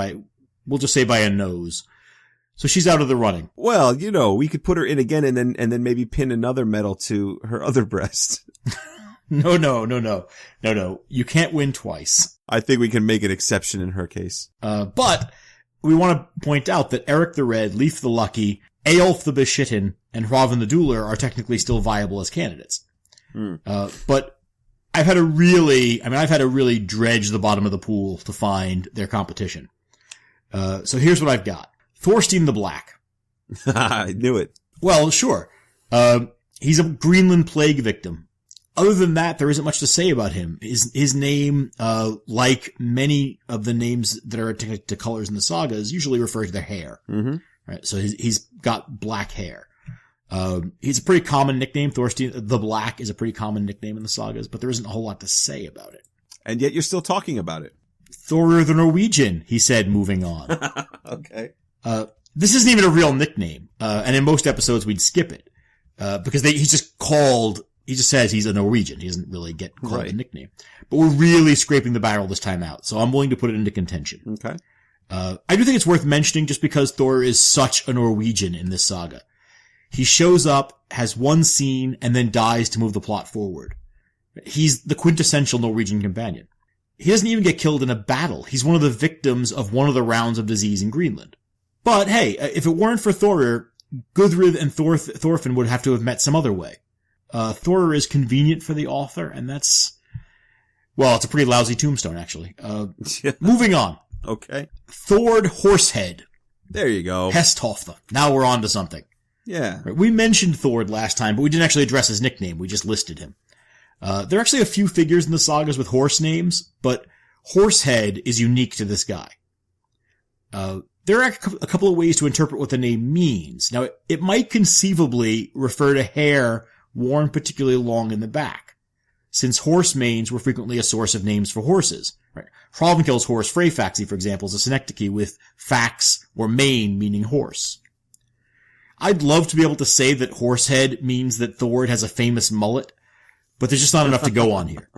we'll just say by a nose. So she's out of the running. Well, we could put her in again and then maybe pin another medal to her other breast. No. You can't win twice. I think we can make an exception in her case. But we want to point out that Eric the Red, Leif the Lucky, Eolf the Beshitten, and Hraven the Dueler are technically still viable as candidates. But I've had to really dredge the bottom of the pool to find their competition. So here's what I've got. Thorstein the Black. I knew it. Well, sure. He's a Greenland plague victim. Other than that, there isn't much to say about him. His name, like many of the names that are attached to colors in the sagas, usually refer to their hair. Mm-hmm. Right? So he's got black hair. He's a pretty common nickname. Thorstein the Black is a pretty common nickname in the sagas, but there isn't a whole lot to say about it. And yet you're still talking about it. Thorir the Norwegian, he said, moving on. Okay. This isn't even a real nickname. And in most episodes we'd skip it. Because he just says he's a Norwegian. He doesn't really get called a nickname. But we're really scraping the barrel this time out, so I'm willing to put it into contention. Okay. I do think it's worth mentioning just because Thor is such a Norwegian in this saga. He shows up, has one scene, and then dies to move the plot forward. He's the quintessential Norwegian companion. He doesn't even get killed in a battle. He's one of the victims of one of the rounds of disease in Greenland. But hey, if it weren't for Thorir, Gudrid and Thorfinn would have to have met some other way. Thorir is convenient for the author, and it's a pretty lousy tombstone, actually. Moving on. Okay. Thord Horsehead. There you go. Hesthofta. Now we're on to something. Yeah. We mentioned Thord last time, but we didn't actually address his nickname. We just listed him. There are actually a few figures in the sagas with horse names, but Horsehead is unique to this guy. There are a couple of ways to interpret what the name means. Now, it might conceivably refer to hair worn particularly long in the back, since horse manes were frequently a source of names for horses. Right? Hravenkil's horse Freyfaxi, for example, is a synecdoche with fax or mane meaning horse. I'd love to be able to say that Horsehead means that Thord has a famous mullet, but there's just not enough to go on here.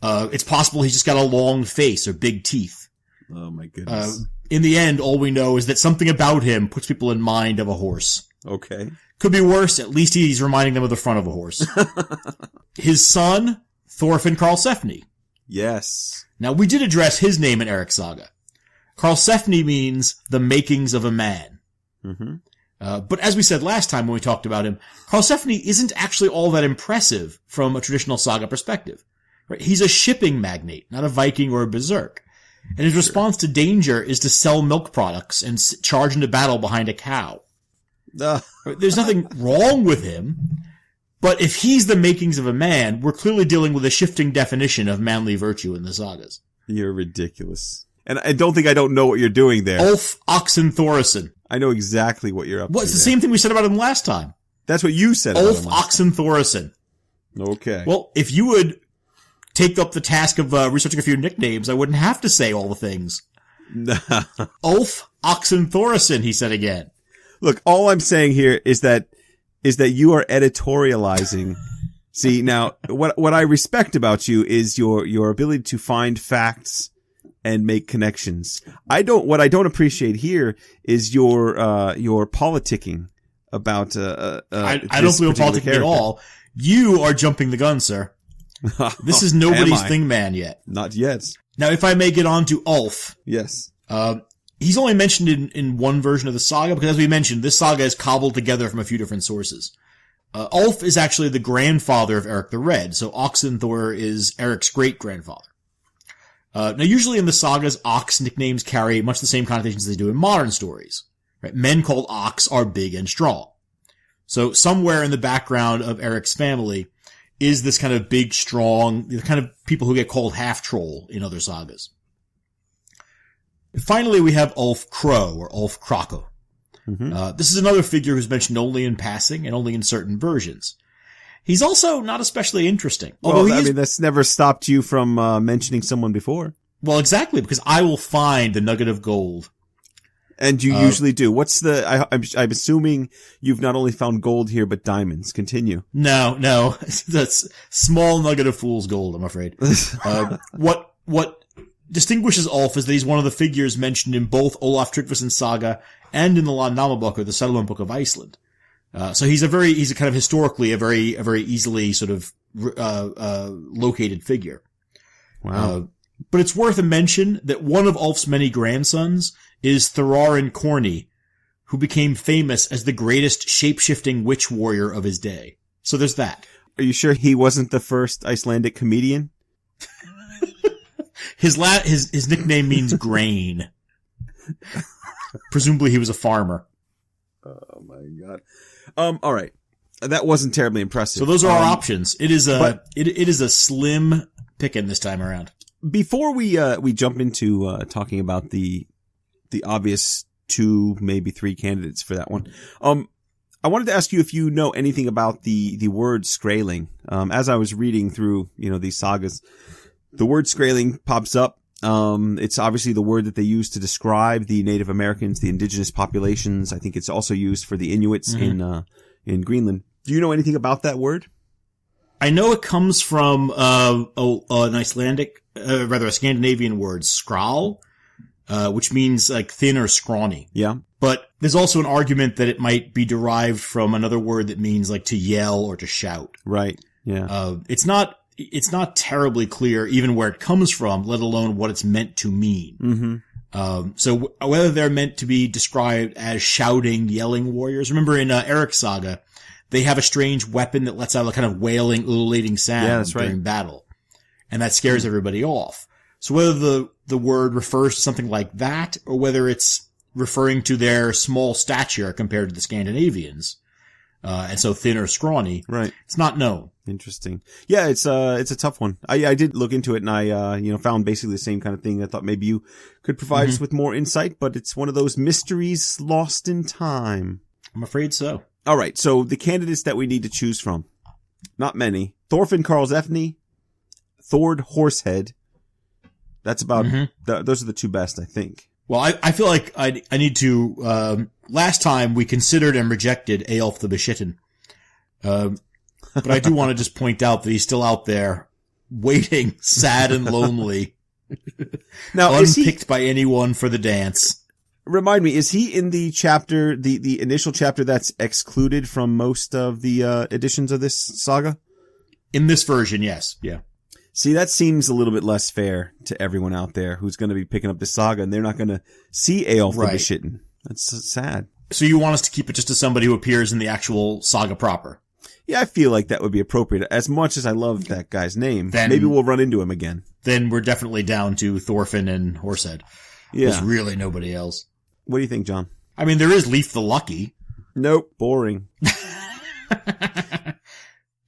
It's possible he's just got a long face or big teeth. Oh my goodness. In the end, all we know is that something about him puts people in mind of a horse. Okay. Could be worse, at least he's reminding them of the front of a horse. His son, Thorfinn Karlsefni. Yes. Now, we did address his name in Eric Saga. Karlsefni means the makings of a man. Mm-hmm. But as we said last time when we talked about him, Karlsefni isn't actually all that impressive from a traditional saga perspective. Right? He's a shipping magnate, not a Viking or a berserk. And his response to danger is to sell milk products and charge into battle behind a cow. There's nothing wrong with him, but if he's the makings of a man, we're clearly dealing with a shifting definition of manly virtue in the sagas. You're ridiculous. And I don't know what you're doing there. Ulf Oxenthoresen. I know exactly what you're up to. Well, it's the same thing we said about him last time. That's what you said Ulf Oxenthoresen. Okay. Well, if you would take up the task of researching a few nicknames, I wouldn't have to say all the things. Ulf Oxenthoresen, he said again. Look, all I'm saying here is that is that you are editorializing. See, now, what I respect about you is your ability to find facts and make connections. What I don't appreciate here is your politicking about, I don't feel politicking at all. You are jumping the gun, sir. This is nobody's thing man yet. Not yet. Now, if I may get on to Ulf. Yes. He's only mentioned in one version of the saga, because as we mentioned, this saga is cobbled together from a few different sources. Ulf is actually the grandfather of Eric the Red, so Oxenthor is Eric's great-grandfather. Now usually in the sagas, Ox nicknames carry much the same connotations they do in modern stories. Right? Men called Ox are big and strong. So somewhere in the background of Eric's family is this kind of big, strong, the kind of people who get called half-troll in other sagas. Finally, we have Ulf Crow, or Ulf Krako. This is another figure who's mentioned only in passing and only in certain versions. He's also not especially interesting. Well, I mean, that's never stopped you from mentioning someone before. Well, exactly, because I will find the nugget of gold. And you usually do. What's I'm assuming you've not only found gold here, but diamonds. Continue. No. That's small nugget of fool's gold, I'm afraid. What distinguishes Ulf is that he's one of the figures mentioned in both Olaf Tryggvason's saga and in the Landnámabók, or the settlement book of Iceland. So he's a kind of historically a very easily sort of, located figure. Wow. But it's worth a mention that one of Ulf's many grandsons is Thorarin Corny, who became famous as the greatest shape-shifting witch warrior of his day. So there's that. Are you sure he wasn't the first Icelandic comedian? His nickname means grain. Presumably he was a farmer. Oh my god. All right. That wasn't terribly impressive. So those are our options. It is a slim pickin' this time around. Before we jump into talking about the obvious 2, maybe 3 candidates for that one, I wanted to ask you if you know anything about the word skraeling. As I was reading through, these sagas, the word skraeling pops up. It's obviously the word that they use to describe the Native Americans, the indigenous populations. I think it's also used for the Inuits in Greenland. Do you know anything about that word? I know it comes from an Icelandic, a Scandinavian word, skral, which means like thin or scrawny. Yeah. But there's also an argument that it might be derived from another word that means like to yell or to shout. Right. Yeah. It's not terribly clear even where it comes from, let alone what it's meant to mean. So whether they're meant to be described as shouting, yelling warriors. Remember in Eric's saga, they have a strange weapon that lets out a kind of wailing, ululating sound during battle. And that scares everybody off. So whether the word refers to something like that, or whether it's referring to their small stature compared to the Scandinavians, and so thin or scrawny, right? It's not known. Interesting. Yeah, it's a tough one. I did look into it, and I found basically the same kind of thing. I thought maybe you could provide us with more insight, but it's one of those mysteries lost in time. I'm afraid so. All right, so the candidates that we need to choose from, not many. Thorfinn Karlsefni, Thord Horsehead. That's about, those are the 2 best, I think. Well, I feel like I need to, last time we considered and rejected Eyjolf the Beschitten. But I do want to just point out that he's still out there, waiting, sad and lonely. Now, unpicked by anyone for the dance. Remind me, is he in the chapter, the initial chapter that's excluded from most of the editions of this saga? In this version, yes. Yeah. See, that seems a little bit less fair to everyone out there who's going to be picking up this saga, and they're not going to see Eyjolf the Beschitten. That's sad. So you want us to keep it just to somebody who appears in the actual saga proper? Yeah, I feel like that would be appropriate. As much as I love that guy's name, maybe we'll run into him again. Then we're definitely down to Thorfinn and Horsehead. Yeah. There's really nobody else. What do you think, John? I mean, there is Leif the Lucky. Nope. Boring.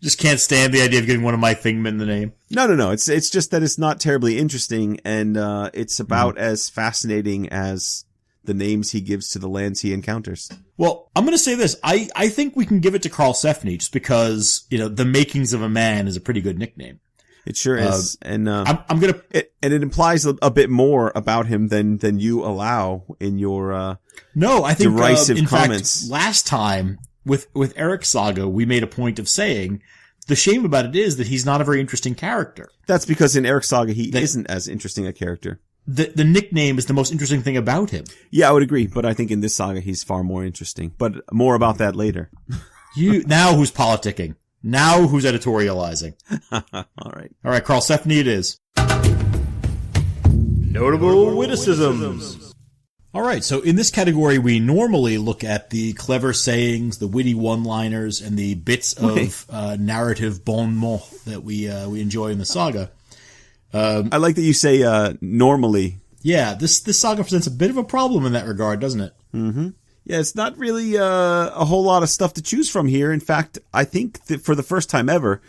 Just can't stand the idea of giving one of my Thingmen the name. No. It's just that it's not terribly interesting, and it's about as fascinating as the names he gives to the lands he encounters. Well, I'm going to say this. I think we can give it to Karlsefni just because, the makings of a man is a pretty good nickname. It sure is. And I'm going to... And it implies a bit more about him than you allow in your No, I think, derisive in comments. fact, last time with Eric's saga, we made a point of saying the shame about it is that he's not a very interesting character. That's because in Eric's saga, he isn't as interesting a character. The nickname is the most interesting thing about him. Yeah, I would agree. But I think in this saga, he's far more interesting. But more about that later. Now who's politicking? Now who's editorializing? All right. All right, Karlsefni it is. Notable witticisms. All right, so in this category, we normally look at the clever sayings, the witty one-liners, and the bits of narrative bon mot that we enjoy in the saga. I like that you say normally. Yeah, this saga presents a bit of a problem in that regard, doesn't it? Mm-hmm. Yeah, it's not really a whole lot of stuff to choose from here. In fact, I think that for the first time ever,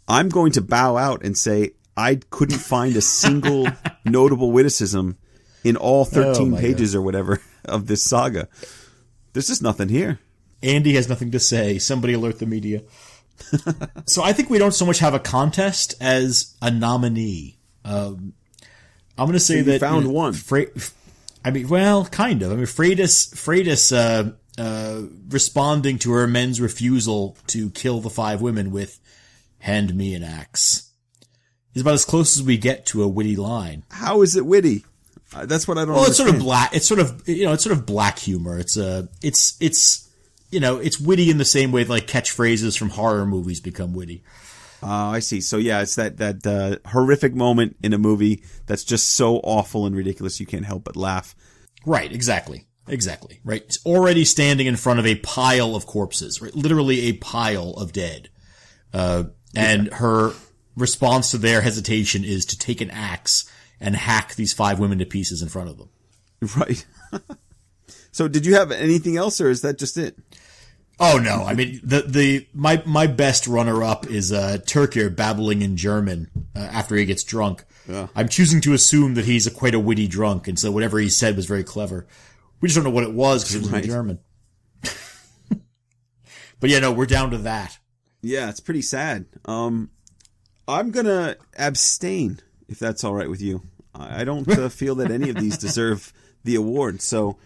I'm going to bow out and say I couldn't find a single notable witticism in all 13 pages or whatever of this saga. There's just nothing here. Andy has nothing to say. Somebody alert the media. So I think we don't so much have a contest as a nominee. I'm going to say that found one. Well, kind of. I mean, Freydis responding to her men's refusal to kill the 5 women with "hand me an axe" is about as close as we get to a witty line. How is it witty? That's what I don't. Well, understand. it's sort of black. It's sort of black humor. It's witty in the same way that, like, catchphrases from horror movies become witty. I see. So yeah, it's that horrific moment in a movie that's just so awful and ridiculous you can't help but laugh. Right. Exactly. Right. It's already standing in front of a pile of corpses. Right. Literally a pile of dead. And her response to their hesitation is to take an axe and hack these 5 women to pieces in front of them. Right. So did you have anything else, or is that just it? Oh no! I mean, my best runner-up is Turkir babbling in German after he gets drunk. Yeah. I'm choosing to assume that he's quite a witty drunk, and so whatever he said was very clever. We just don't know what it was because it was in German. But yeah, no, we're down to that. Yeah, it's pretty sad. I'm gonna abstain if that's all right with you. I don't feel that any of these deserve the award, so.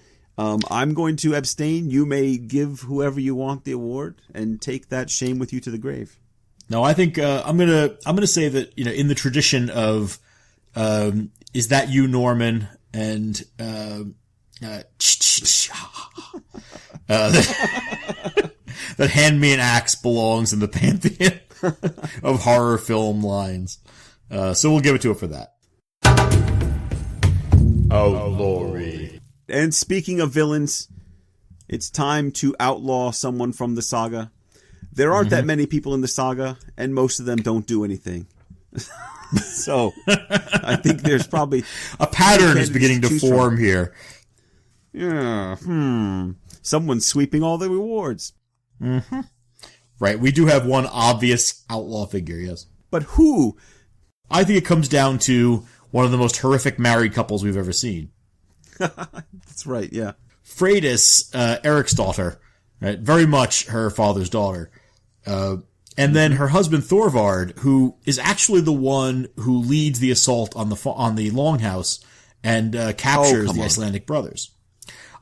I'm going to abstain. You may give whoever you want the award and take that shame with you to the grave. No, I think I'm gonna say that, in the tradition of is that you, Norman, and that "hand me an axe" belongs in the pantheon of horror film lines. So we'll give it to it for that. Outlawry. And speaking of villains, it's time to outlaw someone from the saga. There aren't that many people in the saga, and most of them don't do anything. So, I think there's probably... a pattern is beginning to form here. Yeah, someone's sweeping all the rewards. Mm-hmm. Right, we do have one obvious outlaw figure, yes. But who? I think it comes down to one of the most horrific married couples we've ever seen. That's right, yeah. Freydis, Eric's daughter, right? Very much her father's daughter. And then her husband Thorvard, who is actually the one who leads the assault on the longhouse and captures the Icelandic brothers.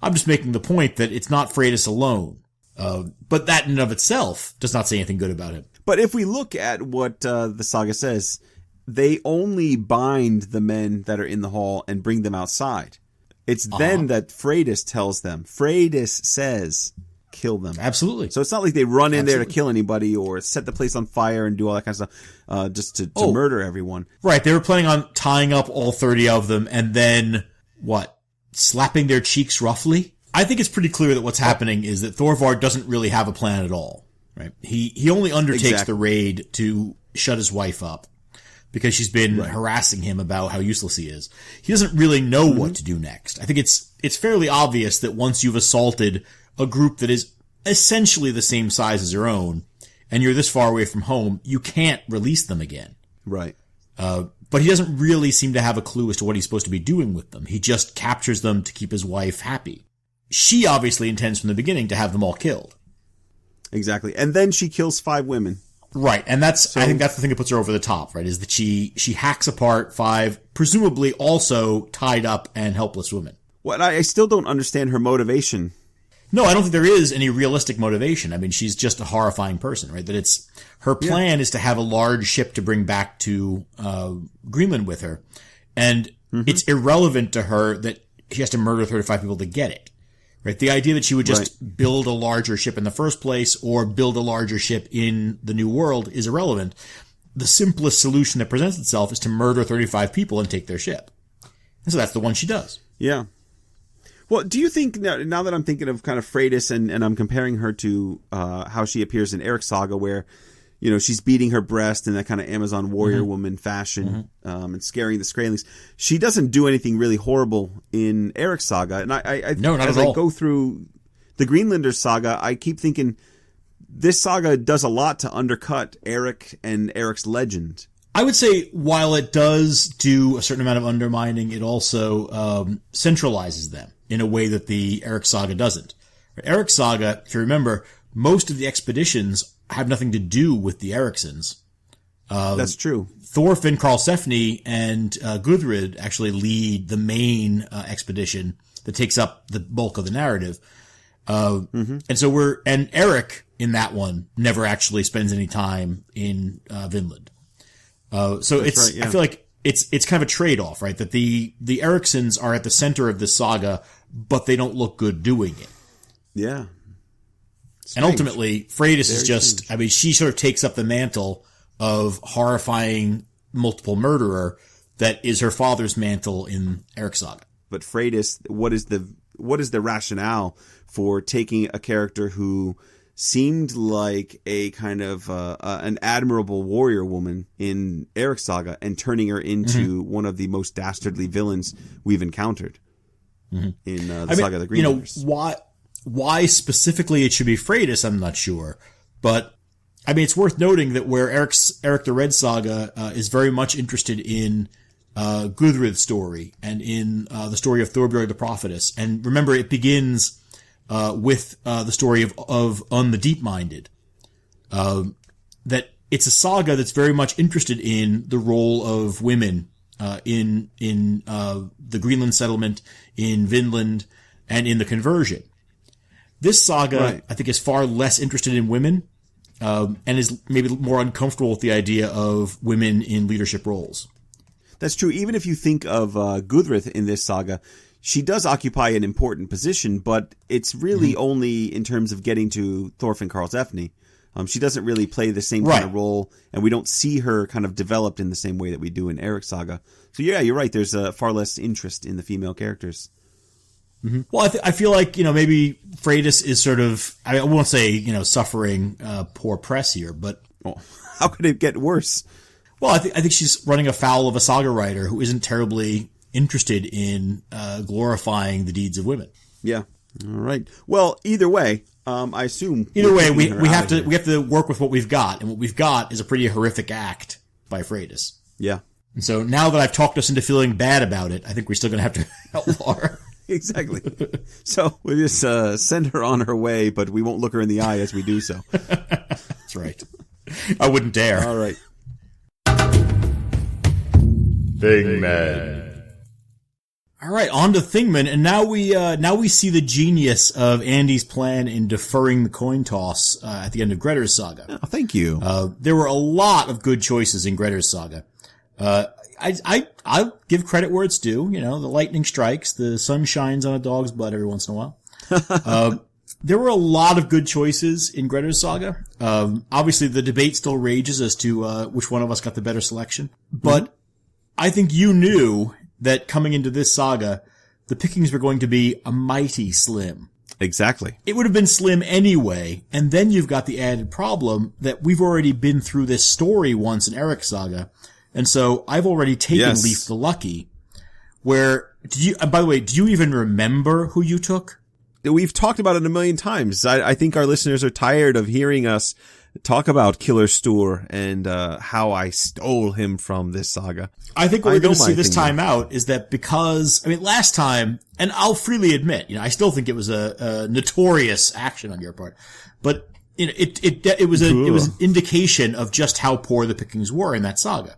I'm just making the point that it's not Freydis alone. But that in and of itself does not say anything good about him. But if we look at what the saga says, they only bind the men that are in the hall and bring them outside. It's then that Freydis tells them. Freydis says, kill them. Absolutely. So it's not like they run in there to kill anybody or set the place on fire and do all that kind of stuff just to murder everyone. Right. They were planning on tying up all 30 of them and then, slapping their cheeks roughly? I think it's pretty clear that what's happening is that Thorvard doesn't really have a plan at all. Right. He only undertakes the raid to shut his wife up. Because she's been harassing him about how useless he is. He doesn't really know what to do next. I think it's fairly obvious that once you've assaulted a group that is essentially the same size as your own, and you're this far away from home, you can't release them again. Right. But he doesn't really seem to have a clue as to what he's supposed to be doing with them. He just captures them to keep his wife happy. She obviously intends from the beginning to have them all killed. Exactly. And then she kills 5 women. Right, and I think that's the thing that puts her over the top, right, is that she hacks apart 5, presumably also tied up and helpless women. What I still don't understand her motivation. No, I don't think there is any realistic motivation. I mean, she's just a horrifying person, right? That it's her plan is to have a large ship to bring back to Greenland with her, and it's irrelevant to her that she has to murder 35 people to get it. Right? The idea that she would just build a larger ship in the first place or build a larger ship in the New World is irrelevant. The simplest solution that presents itself is to murder 35 people and take their ship. And so that's the one she does. Yeah. Well, do you think, now that I'm thinking of kind of Freydis and I'm comparing her to how she appears in Eric's Saga, where, you know, she's beating her breast in that kind of Amazon warrior woman fashion and scaring the Skraelings. She doesn't do anything really horrible in Eric's Saga. And as I go through the Greenlanders saga, I keep thinking this saga does a lot to undercut Eric and Eric's legend. I would say while it does do a certain amount of undermining, it also centralizes them in a way that the Eric Saga doesn't. Eric Saga, if you remember, most of the expeditions have nothing to do with the Ericsons. That's true. Thorfinn Karlsefni and Gudrid actually lead the main expedition that takes up the bulk of the narrative. And so and Eric in that one never actually spends any time in Vinland. So it's, I feel like it's kind of a trade-off, right? That the Ericsons are at the center of the saga, but they don't look good doing it. Yeah. Strange. And ultimately, Freydis is just, strange. I mean, she sort of takes up the mantle of horrifying multiple murderer that is her father's mantle in Eric's Saga. But Freydis, what is the rationale for taking a character who seemed like a kind of an admirable warrior woman in Eric's Saga and turning her into one of the most dastardly villains we've encountered in the Saga of the Greenlanders? You know, why specifically it should be Freydis, I'm not sure. But, I mean, it's worth noting that where Eric the Red Saga is very much interested in Gudrid's story and in the story of Thorbjorg the Prophetess. And remember, it begins with the story of Un the Deep-Minded. That it's a saga that's very much interested in the role of women in the Greenland settlement, in Vinland, and in the conversion. This saga, I think, is far less interested in women, and is maybe more uncomfortable with the idea of women in leadership roles. That's true. Even if you think of Gudrid in this saga, she does occupy an important position, but it's really only in terms of getting to Thorfinn Karlsefni. She doesn't really play the same kind of role, and we don't see her kind of developed in the same way that we do in Eric's Saga. So yeah, you're right. There's far less interest in the female characters. Well, I feel like, you know, maybe Freydis is sort of, I won't say, you know, suffering poor press here, but how could it get worse? Well, I think she's running afoul of a saga writer who isn't terribly interested in glorifying the deeds of women. Yeah. All right. Well, either way, I assume we have to work with what we've got, and what we've got is a pretty horrific act by Freydis. Yeah. And so now that I've talked us into feeling bad about it, I think we're still going to have to outlaw her. Exactly. So we just send her on her way, but we won't look her in the eye as we do so. That's right. I wouldn't dare. All right. Thingman. All right, on to Thingman, and now we see the genius of Andy's plan in deferring the coin toss at the end of Grettir's Saga. Oh, thank you. There were a lot of good choices in Grettir's Saga. I'll give credit where it's due. You know, the lightning strikes, the sun shines on a dog's butt every once in a while. There were a lot of good choices in Grettir's Saga. Obviously, the debate still rages as to which one of us got the better selection. But I think you knew that coming into this saga, the pickings were going to be a mighty slim. Exactly. It would have been slim anyway, and then you've got the added problem that we've already been through this story once in Eric's Saga, and so I've already taken Leif the Lucky. Where, by the way, do you even remember who you took? We've talked about it a million times. I think our listeners are tired of hearing us talk about Killer Stur and how I stole him from this saga. I think what we're going to see this time out is that because, I mean, last time, and I'll freely admit, you know, I still think it was a notorious action on your part, but you know, it was an indication of just how poor the pickings were in that saga.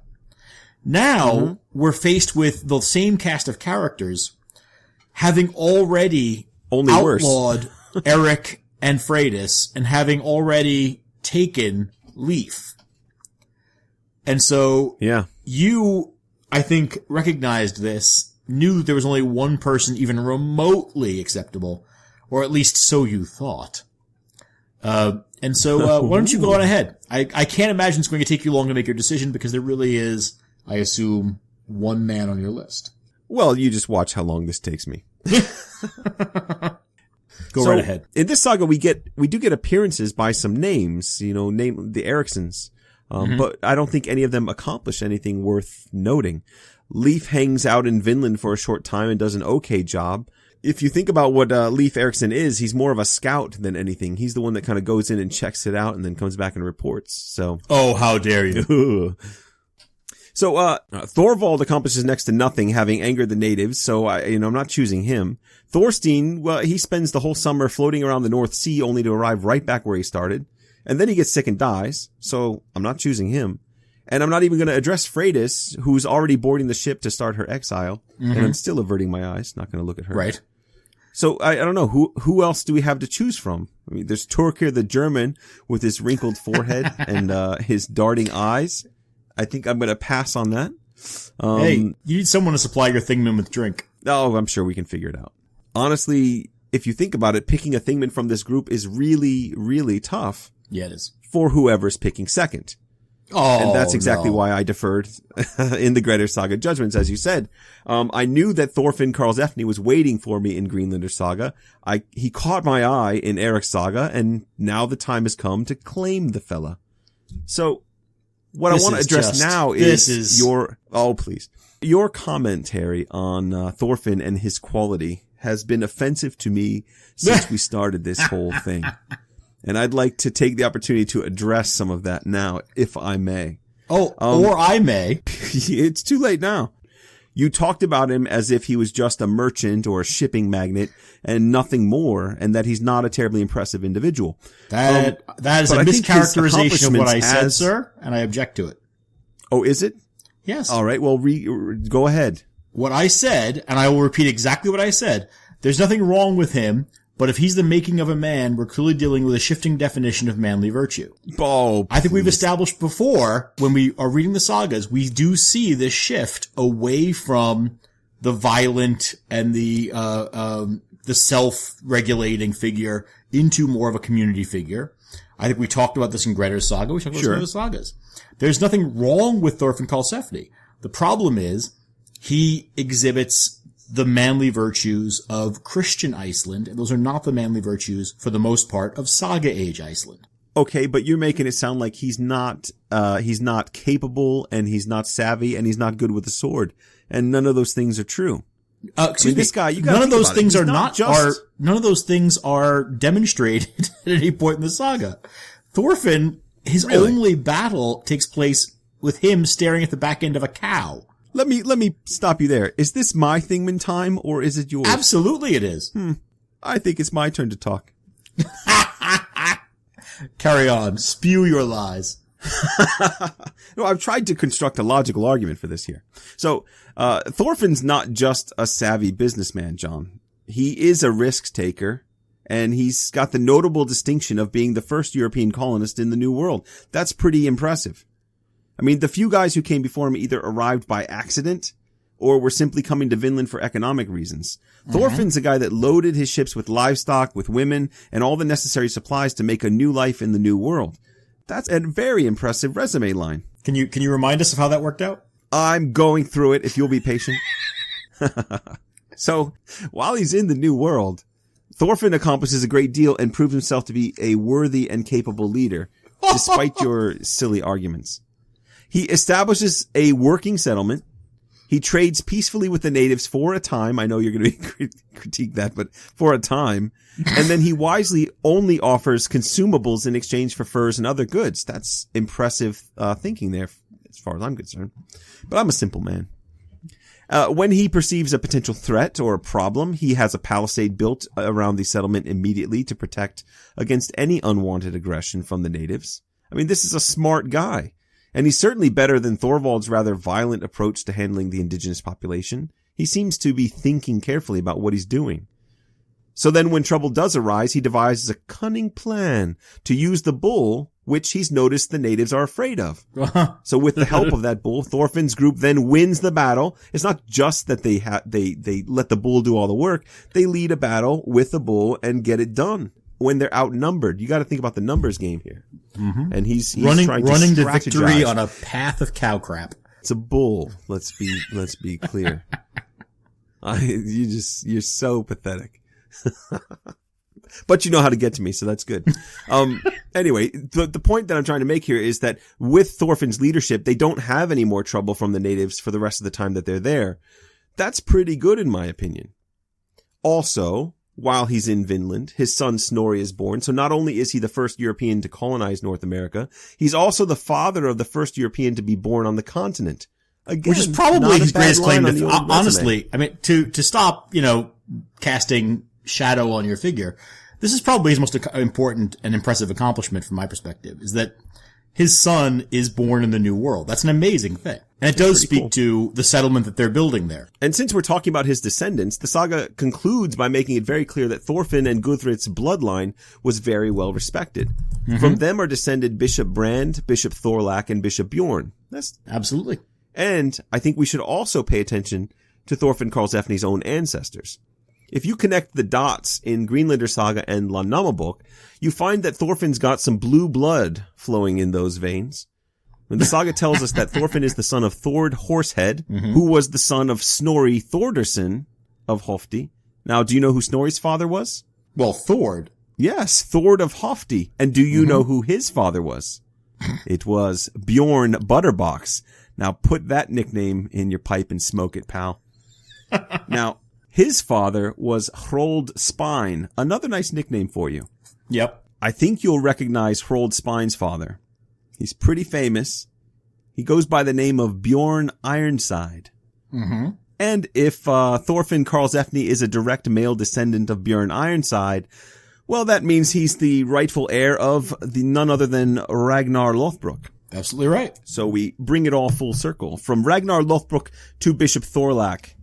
Now we're faced with the same cast of characters having already outlawed Eric and Freydis, and having already taken Leif. And so you, I think, recognized this, knew that there was only one person even remotely acceptable, or at least so you thought. And so why don't you go on ahead? I can't imagine it's going to take you long to make your decision because there really is, I assume, one man on your list. Well, you just watch how long this takes me. Go right ahead. In this saga, we do get appearances by some names, name the Eriksons. But I don't think any of them accomplish anything worth noting. Leif hangs out in Vinland for a short time and does an okay job. If you think about what Leif Erikson is, he's more of a scout than anything. He's the one that kind of goes in and checks it out and then comes back and reports. So, oh, how dare you! So Thorvald accomplishes next to nothing, having angered the natives. So I'm not choosing him. Thorstein, well, he spends the whole summer floating around the North Sea, only to arrive right back where he started, and then he gets sick and dies. So I'm not choosing him. And I'm not even going to address Freydis, who's already boarding the ship to start her exile. And I'm still averting my eyes, not going to look at her. Right. So I don't know, who else do we have to choose from? I mean, there's Torkir the German with his wrinkled forehead and his darting eyes. I think I'm going to pass on that. Hey, you need someone to supply your Thingman with drink. Oh, I'm sure we can figure it out. Honestly, if you think about it, picking a Thingman from this group is really, really tough. Yeah, it is. For whoever's picking second. Oh, and that's exactly why I deferred in the Greater Saga Judgments, as you said. I knew that Thorfinn Karlsefni was waiting for me in Greenlander Saga. He caught my eye in Eric's Saga, and now the time has come to claim the fella. So, what I want to address now is your commentary on Thorfinn and his quality has been offensive to me since we started this whole thing. And I'd like to take the opportunity to address some of that now, if I may. Oh, or I may. It's too late now. You talked about him as if he was just a merchant or a shipping magnate and nothing more, and that he's not a terribly impressive individual. That is a mischaracterization of what I said, sir, and I object to it. Oh, is it? Yes. All right, well, go ahead. What I said, and I will repeat exactly what I said, there's nothing wrong with him. But if he's the making of a man, we're clearly dealing with a shifting definition of manly virtue. Oh, I think we've established before, when we are reading the sagas, we do see this shift away from the violent and the self-regulating figure into more of a community figure. I think we talked about this in Grettir's Saga. We talked about some of the sagas. There's nothing wrong with Thorfinn Karlsefni. The problem is he exhibits the manly virtues of Christian Iceland, and those are not the manly virtues, for the most part, of Saga Age Iceland. Okay, but you're making it sound like he's not capable, and he's not savvy, and he's not good with the sword, and none of those things are true. Excuse me. This guy, you none of those things are none of those things are demonstrated at any point in the saga. Thorfinn, his only battle takes place with him staring at the back end of a cow. Let me stop you there. Is this my Thingman time, or is it yours? Absolutely it is. I think it's my turn to talk. Carry on. Spew your lies. No, I've tried to construct a logical argument for this here. So, Thorfinn's not just a savvy businessman, John. He is a risk taker, and he's got the notable distinction of being the first European colonist in the New World. That's pretty impressive. I mean, the few guys who came before him either arrived by accident or were simply coming to Vinland for economic reasons. Thorfinn's a guy that loaded his ships with livestock, with women, and all the necessary supplies to make a new life in the New World. That's a very impressive resume line. Can you remind us of how that worked out? I'm going through it, if you'll be patient. So, while he's in the New World, Thorfinn accomplishes a great deal and proves himself to be a worthy and capable leader, despite your silly arguments. He establishes a working settlement. He trades peacefully with the natives for a time. I know you're going to critique that, but for a time. And then he wisely only offers consumables in exchange for furs and other goods. That's impressive thinking there, as far as I'm concerned. But I'm a simple man. When he perceives a potential threat or a problem, he has a palisade built around the settlement immediately to protect against any unwanted aggression from the natives. I mean, this is a smart guy. And he's certainly better than Thorvald's rather violent approach to handling the indigenous population. He seems to be thinking carefully about what he's doing. So then when trouble does arise, he devises a cunning plan to use the bull, which he's noticed the natives are afraid of. So with the help of that bull, Thorfinn's group then wins the battle. It's not just that they let the bull do all the work. They lead a battle with the bull and get it done when they're outnumbered. You got to think about the numbers game here. Mm-hmm. And he's running trying to strategize. victory on a path of cow crap. It's a bull. Let's be clear. You're so pathetic. But you know how to get to me, so that's good. Anyway, the point that I'm trying to make here is that with Thorfinn's leadership, they don't have any more trouble from the natives for the rest of the time that they're there. That's pretty good in my opinion. Also, while he's in Vinland, his son Snorri is born. So not only is he the first European to colonize North America, he's also the father of the first European to be born on the continent. Again, which is probably his greatest claim to honestly. I mean, to stop, casting shadow on your figure, this is probably his most important and impressive accomplishment from my perspective, is that his son is born in the New World. That's an amazing thing. And it does speak to the settlement that they're building there. And since we're talking about his descendants, the saga concludes by making it very clear that Thorfinn and Gudrid's bloodline was very well respected. Mm-hmm. From them are descended Bishop Brand, Bishop Thorlak, and Bishop Bjorn. That's absolutely. And I think we should also pay attention to Thorfinn Karlsefni's own ancestors. If you connect the dots in Greenlander Saga and Landnámabók, you find that Thorfinn's got some blue blood flowing in those veins. And the saga tells us that Thorfinn is the son of Thord Horsehead, who was the son of Snorri Thordarson of Hofti. Now, do you know who Snorri's father was? Well, Thord. Yes, Thord of Hofti. And do you know who his father was? It was Bjorn Butterbox. Now, put that nickname in your pipe and smoke it, pal. Now, his father was Hrold Spine, another nice nickname for you. Yep. I think you'll recognize Hrold Spine's father. He's pretty famous. He goes by the name of Bjorn Ironside. Mm-hmm. And if Thorfinn Karlsefni is a direct male descendant of Bjorn Ironside, well, that means he's the rightful heir of none other than Ragnar Lothbrok. Absolutely right. So we bring it all full circle. From Ragnar Lothbrok to Bishop Thorlak.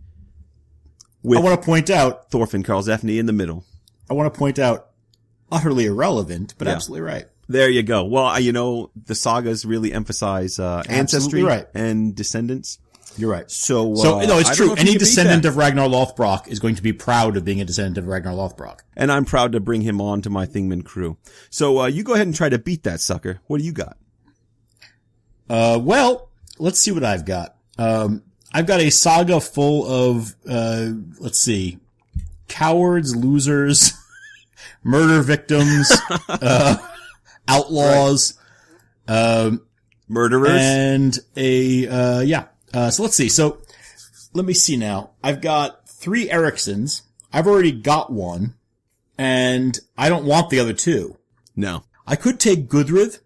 I want to point out Thorfinn Karlsefni in the middle. I want to point out utterly irrelevant, but absolutely right. There you go. Well, the sagas really emphasize ancestry and descendants. You're right. So no, it's true. Any descendant of Ragnar Lothbrok is going to be proud of being a descendant of Ragnar Lothbrok. And I'm proud to bring him on to my Thingman crew. So you go ahead and try to beat that sucker. What do you got? Well, let's see what I've got. I've got a saga full of, cowards, losers, murder victims, outlaws, murderers, and so let's see. So let me see now. I've got 3 Ericsons. I've already got one, and I don't want the other 2. No. I could take Gudrid,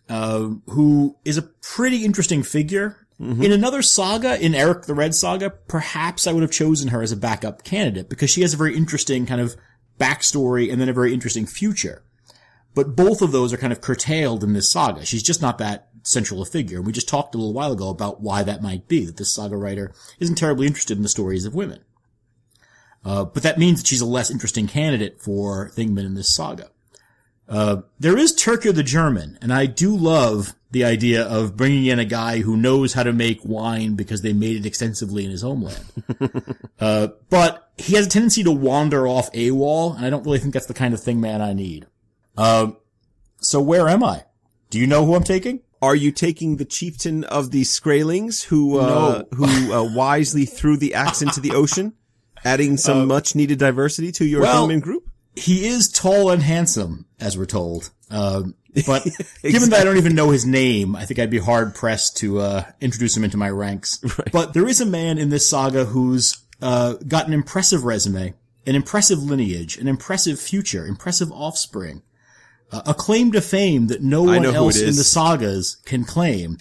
who is a pretty interesting figure. Mm-hmm. In another saga, in Eric the Red saga, perhaps I would have chosen her as a backup candidate because she has a very interesting kind of backstory and then a very interesting future. But both of those are kind of curtailed in this saga. She's just not that central a figure. And we just talked a little while ago about why that might be, that this saga writer isn't terribly interested in the stories of women. But that means that she's a less interesting candidate for Thingman in this saga. There is Turkir the German, and I do love the idea of bringing in a guy who knows how to make wine because they made it extensively in his homeland. But he has a tendency to wander off AWOL, and I don't really think that's the kind of Thingman I need. So where am I? Do you know who I'm taking? Are you taking the chieftain of the Skraelings who wisely threw the axe into the ocean, adding some much needed diversity to your Thingman group? He is tall and handsome, as we're told. But given that I don't even know his name, I think I'd be hard pressed to introduce him into my ranks. Right. But there is a man in this saga who's got an impressive resume, an impressive lineage, an impressive future, impressive offspring, a claim to fame that no one else in the sagas can claim.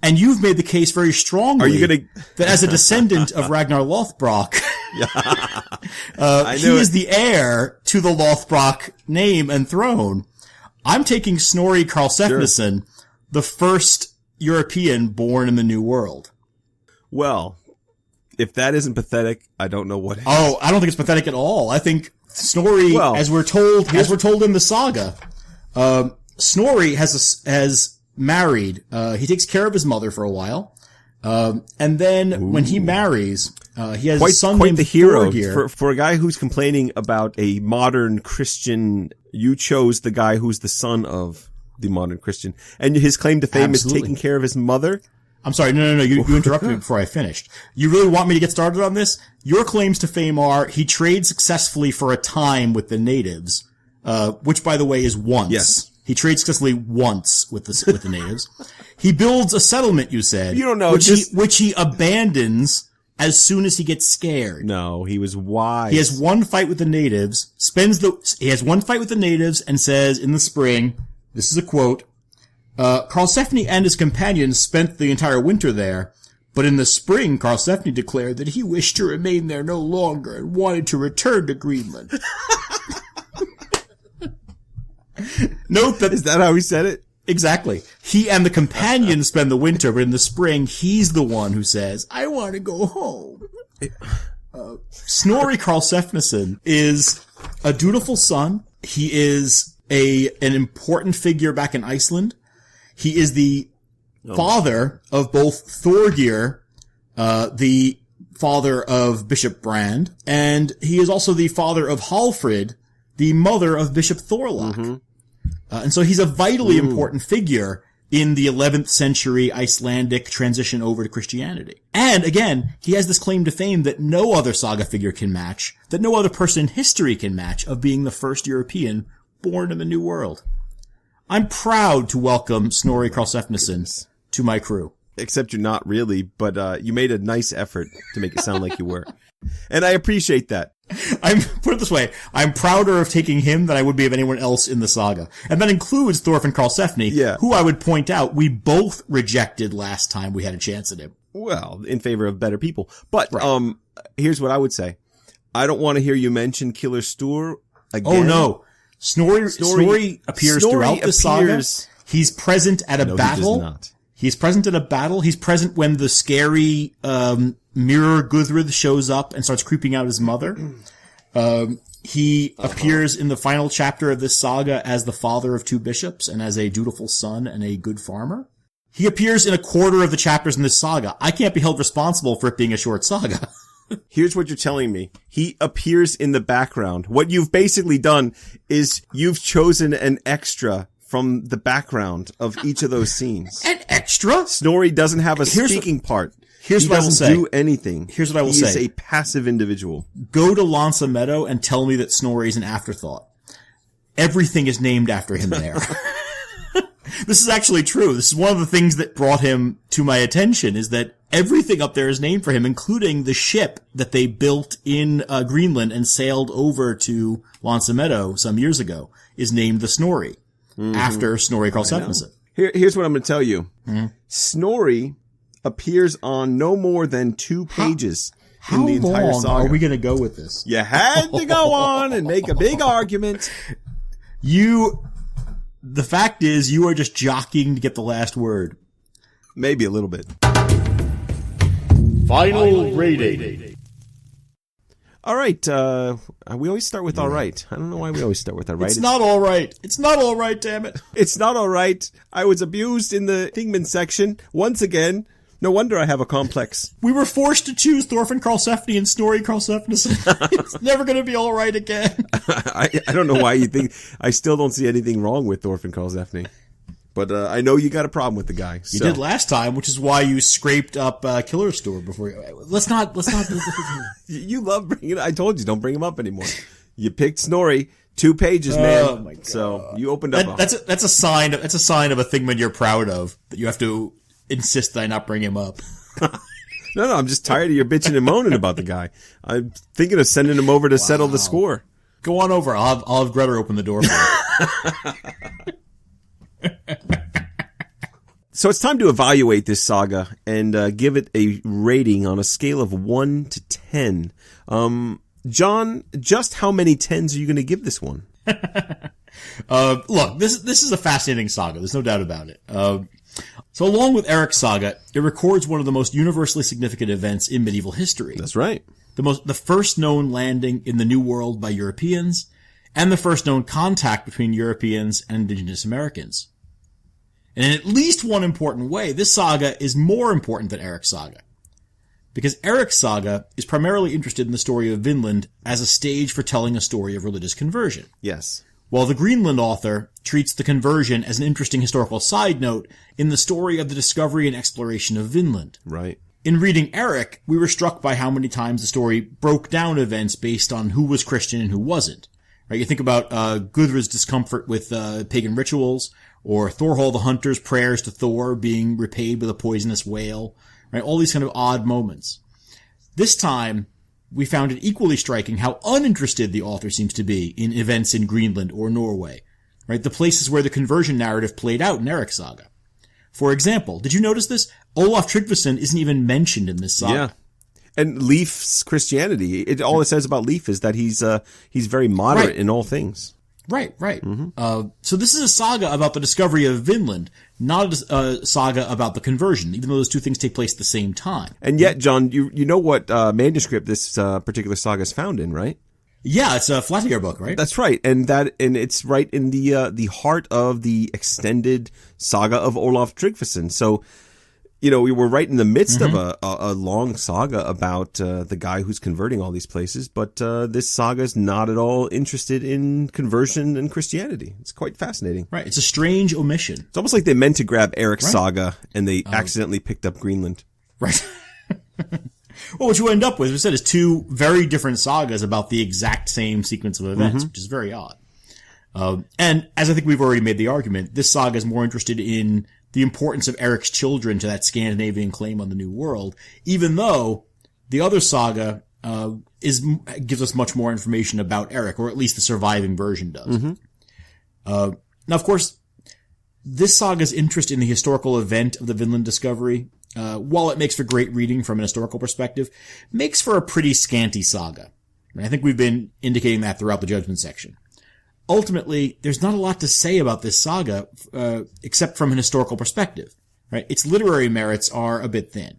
And you've made the case very strongly that as a descendant of Ragnar Lothbrok, he is the heir to the Lothbrok name and throne. I'm taking Snorri Karlsefni, the first European born in the New World. Well, If that isn't pathetic, I don't know what is. Oh, I don't think it's pathetic at all. I think Snorri, as we're told in the saga, Snorri has married. He takes care of his mother for a while, and then when he marries, he has a son named the hero Thorgir. for a guy who's complaining about a modern Christian. You chose the guy who's the son of the modern Christian, and his claim to fame is taking care of his mother. I'm sorry, no. You interrupted me before I finished. You really want me to get started on this? Your claims to fame are he trades successfully for a time with the natives, which by the way is once. Yes. He trades successfully once with the natives. He builds a settlement, you said. You don't know. Which he abandons as soon as he gets scared. No, he was wise. He has one fight with the natives, and says in the spring, this is a quote, Karlsefni and his companions spent the entire winter there, but in the spring Karlsefni declared that he wished to remain there no longer and wanted to return to Greenland. Note that... Is that how he said it? Exactly. He and the companions spend the winter, but in the spring he's the one who says, I want to go home. Snorri Karlsefni is a dutiful son. He is an important figure back in Iceland. He is the father of both Thorgir, the father of Bishop Brand, and he is also the father of Hallfrid, the mother of Bishop Thorlak. Mm-hmm. And so he's a vitally important figure in the 11th century Icelandic transition over to Christianity. And again, he has this claim to fame that no other saga figure can match, that no other person in history can match, of being the first European born in the New World. I'm proud to welcome Snorri Karlsefni to my crew. Except you're not really, but you made a nice effort to make it sound like you were. And I appreciate that. Put it this way, I'm prouder of taking him than I would be of anyone else in the saga. And that includes Thorfinn Karlsefni, who I would point out we both rejected last time we had a chance at him. Well, in favor of better people. But, here's what I would say. I don't want to hear you mention Killer Stur again. Oh no. Snorri appears throughout the saga. He's present at a battle. He does not. He's present at a battle. He's present when the scary mirror Gudrith shows up and starts creeping out his mother. He appears in the final chapter of this saga as the father of 2 bishops and as a dutiful son and a good farmer. He appears in a quarter of the chapters in this saga. I can't be held responsible for it being a short saga. Here's what you're telling me. He appears in the background. What you've basically done is you've chosen an extra from the background of each of those scenes. An extra? Snorri doesn't have a speaking part. Here's what I will say. He doesn't do anything. Here's what I will say. He is a passive individual. Go to Lanza Meadow and tell me that Snorri is an afterthought. Everything is named after him there. This is actually true. This is one of the things that brought him to my attention, is that everything up there is named for him, including the ship that they built in Greenland and sailed over to Lanza Meadow some years ago is named the Snorri, after Snorri Karlsefni. Here's what I'm going to tell you. Mm-hmm. Snorri appears on no more than 2 pages in the entire saga. How long are we going to go with this? You had to go on and make a big argument. The fact is, you are just jockeying to get the last word. Maybe a little bit. Final rating. All right. We always start with all right. I don't know why we always start with all right. It's not all right. It's not all right, damn it. It's not all right. I was abused in the Thingman section once again. No wonder I have a complex. We were forced to choose Thorfinn Karlsefni and Snorri Karlsefni. It's never going to be all right again. I don't know why you think. I still don't see anything wrong with Thorfinn Karlsefni. But I know you got a problem with the guy. You did last time, which is why you scraped up Killer Store before you... Let's not... You love bringing it. I told you, don't bring him up anymore. You picked Snorri. 2 pages, man. Oh my God. So you opened up. That's a sign of a Thingman you're proud of, that you have to insist that I not bring him up. No, I'm just tired of your bitching and moaning about the guy. I'm thinking of sending him over to settle the score. Go on over. I'll have Greta open the door for you. So it's time to evaluate this saga and give it a rating on a scale of 1 to 10. John, just how many 10s are you going to give this one? Look, this is a fascinating saga. There's no doubt about it. So along with Eric's saga, it records one of the most universally significant events in medieval history. That's right. The first known landing in the New World by Europeans, and the first known contact between Europeans and indigenous Americans. And in at least one important way, this saga is more important than Eric's saga. Because Eric's saga is primarily interested in the story of Vinland as a stage for telling a story of religious conversion. Yes. While the Greenland author treats the conversion as an interesting historical side note in the story of the discovery and exploration of Vinland. Right. In reading Eric, we were struck by how many times the story broke down events based on who was Christian and who wasn't. Right? You think about Gudrid's discomfort with pagan rituals, or Thorhall the Hunter's prayers to Thor being repaid with a poisonous whale. Right? All these kind of odd moments. This time, we found it equally striking how uninterested the author seems to be in events in Greenland or Norway. Right? The places where the conversion narrative played out in Eric's saga. For example, did you notice this? Olaf Tryggvason isn't even mentioned in this saga. Yeah. And Leif's Christianity, all it says about Leif is that he's very moderate in all things. Right. So this is a saga about the discovery of Vinland, not a saga about the conversion, even though those two things take place at the same time. And yet, John, you know what manuscript this particular saga is found in, right? Yeah, it's a Flattier book, right? That's right, and it's right in the heart of the extended saga of Olaf Tryggvason. So, we were right in the midst of a long saga about the guy who's converting all these places, but this saga is not at all interested in conversion and Christianity. It's quite fascinating. Right, it's a strange omission. It's almost like they meant to grab Eric's saga and they accidentally picked up Greenland. Right. Well, what you end up with, as I said, is two very different sagas about the exact same sequence of events, which is very odd. And as I think we've already made the argument, this saga is more interested in the importance of Eric's children to that Scandinavian claim on the New World, even though the other saga gives us much more information about Eric, or at least the surviving version does. Now, of course, this saga's interest in the historical event of the Vinland discovery, while it makes for great reading from an historical perspective, makes for a pretty scanty saga. And I think we've been indicating that throughout the judgment section. Ultimately, there's not a lot to say about this saga, except from an historical perspective, right? Its literary merits are a bit thin.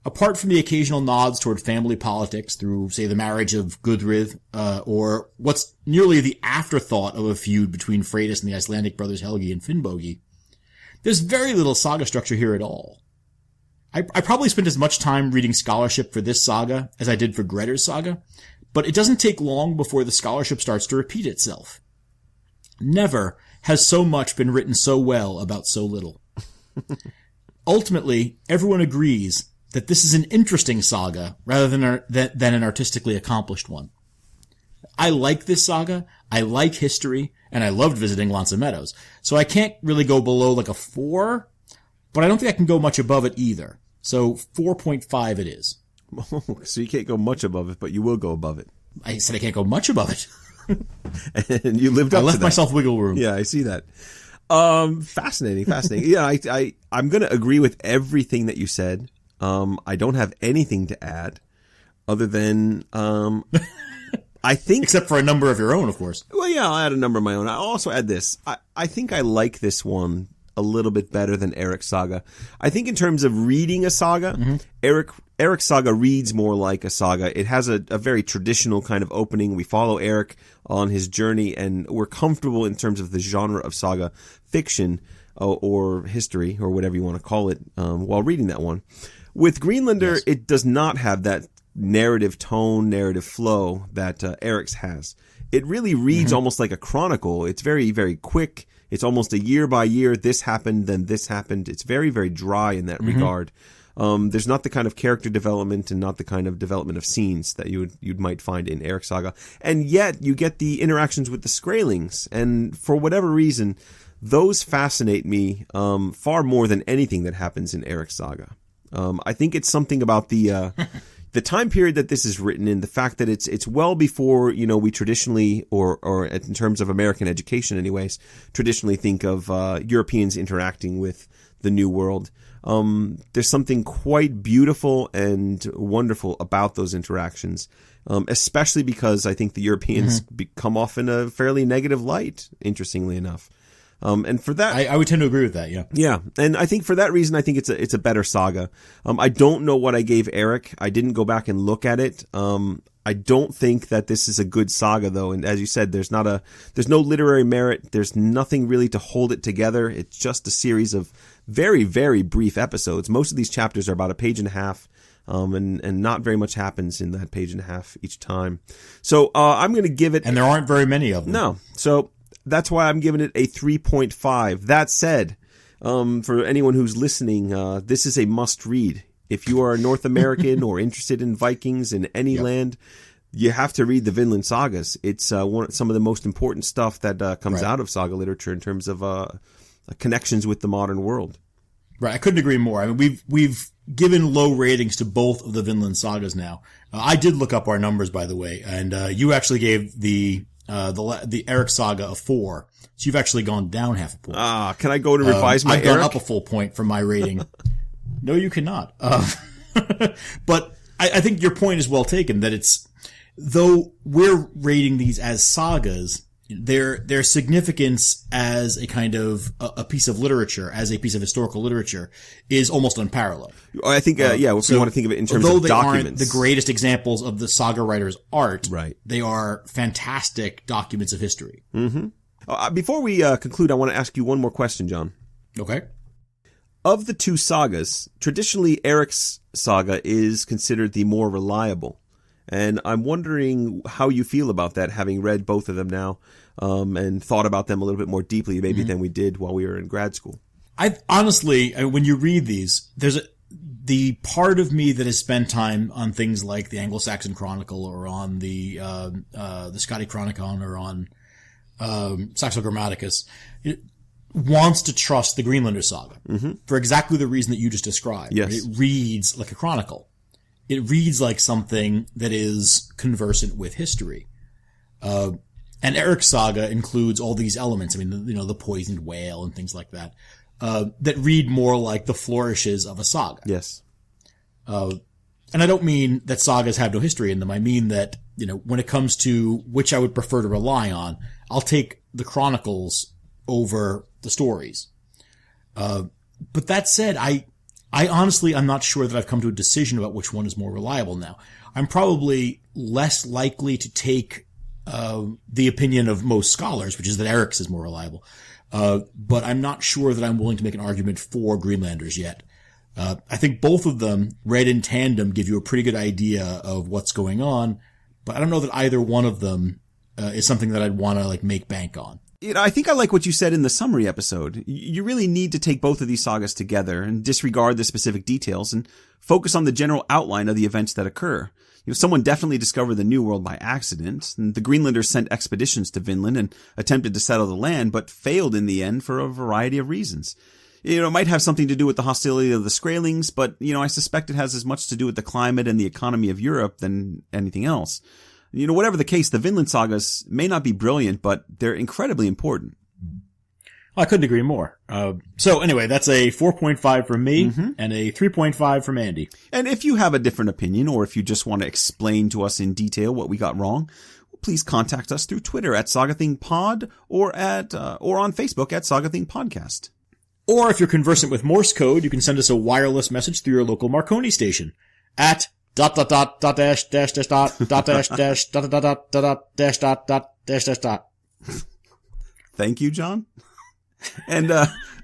Apart from the occasional nods toward family politics through, say, the marriage of Gudrid, or what's nearly the afterthought of a feud between Freydis and the Icelandic brothers Helgi and Finnbogi, there's very little saga structure here at all. I probably spent as much time reading scholarship for this saga as I did for Grettir's saga, but it doesn't take long before the scholarship starts to repeat itself. Never has so much been written so well about so little. Ultimately, everyone agrees that this is an interesting saga rather than an artistically accomplished one. I like this saga, I like history, and I loved visiting Lanza Meadows, so I can't really go below like a 4, but I don't think I can go much above it either. So 4.5 it is. So you can't go much above it, but you will go above it. I said I can't go much above it. And you lived up to that. I left myself wiggle room. Yeah, I see that. Fascinating. Yeah, I'm going to agree with everything that you said. I don't have anything to add other than, I think. Except for a number of your own, of course. Well, yeah, I'll add a number of my own. I'll also add this. I think I like this one a little bit better than Eric's saga. I think in terms of reading a saga, Eric's saga reads more like a saga. It has a very traditional kind of opening. We follow Eric on his journey, and we're comfortable in terms of the genre of saga fiction or history, or whatever you want to call it, while reading that one. With Greenlander, it does not have that narrative tone, narrative flow that Eric's has. It really reads almost like a chronicle. It's very, very quick. It's almost a year by year. This happened, then this happened. It's very, very dry in that regard. There's not the kind of character development and not the kind of development of scenes that you might find in Eric's saga. And yet you get the interactions with the Skraelings. And for whatever reason, those fascinate me far more than anything that happens in Eric's saga. I think it's something about the time period that this is written in, the fact that it's well before, we traditionally, or in terms of American education anyways, traditionally think of Europeans interacting with the New World. There's something quite beautiful and wonderful about those interactions, especially because I think the Europeans come off in a fairly negative light, interestingly enough. And for that, I would tend to agree with that. Yeah. yeah. And I think for that reason, I think it's a better saga. I don't know what I gave Eric. I didn't go back and look at it. I don't think that this is a good saga though. And as you said, there's no literary merit. There's nothing really to hold it together. It's just a series of very, very brief episodes. Most of these chapters are about a page and a half. And not very much happens in that page and a half each time. So, I'm going to give it. And there aren't very many of them. No. So that's why I'm giving it a 3.5. That said, for anyone who's listening, this is a must read. If you are a North American or interested in Vikings in any land, you have to read the Vinland Sagas. It's, some of the most important stuff that, comes out of saga literature in terms of, connections with the modern world. Right. I couldn't agree more. I mean, we've given low ratings to both of the Vinland Sagas now. I did look up our numbers, by the way, and you actually gave the Eric Saga a 4. So you've actually gone down half a point. Can I go to revise my I've Eric? gone up a full point from my rating. No, you cannot. But I think your point is well taken that though we're rating these as sagas, their significance as a kind of a piece of literature, as a piece of historical literature, is almost unparalleled. I think, if you want to think of it in terms of documents. Although they aren't the greatest examples of the saga writer's art, right, they are fantastic documents of history. Mm-hmm. Before we conclude, I want to ask you one more question, John. Okay. Of the two sagas, traditionally Eric's saga is considered the more reliable. And I'm wondering how you feel about that, having read both of them now, and thought about them a little bit more deeply maybe than we did while we were in grad school. I honestly, when you read these, there's the part of me that has spent time on things like the Anglo-Saxon Chronicle or on the Scotty Chronicon or on Saxo Grammaticus. It wants to trust the Greenlanders saga for exactly the reason that you just described. Yes. Right? It reads like a chronicle. It reads like something that is conversant with history. And Eric's saga includes all these elements. I mean, the poisoned whale and things like that, that read more like the flourishes of a saga. Yes. And I don't mean that sagas have no history in them. I mean that, when it comes to which I would prefer to rely on, I'll take the chronicles over the stories. But that said, I honestly, I'm not sure that I've come to a decision about which one is more reliable now. I'm probably less likely to take the opinion of most scholars, which is that Eric's is more reliable. But I'm not sure that I'm willing to make an argument for Greenlanders yet. I think both of them, read in tandem, give you a pretty good idea of what's going on, but I don't know that either one of them is something that I'd want to make bank on. I think I like what you said in the summary episode. You really need to take both of these sagas together and disregard the specific details and focus on the general outline of the events that occur. Someone definitely discovered the New World by accident, and the Greenlanders sent expeditions to Vinland and attempted to settle the land, but failed in the end for a variety of reasons. It might have something to do with the hostility of the Skrælings, but, I suspect it has as much to do with the climate and the economy of Europe than anything else. Whatever the case, the Vinland sagas may not be brilliant, but they're incredibly important. I couldn't agree more. So anyway, that's a 4.5 from me and a 3.5 from Andy. And if you have a different opinion, or if you just want to explain to us in detail what we got wrong, please contact us through Twitter at Saga Thing Pod or on Facebook at Saga Thing Podcast. Or if you're conversant with Morse code, you can send us a wireless message through your local Marconi station at ... Thank you, John. And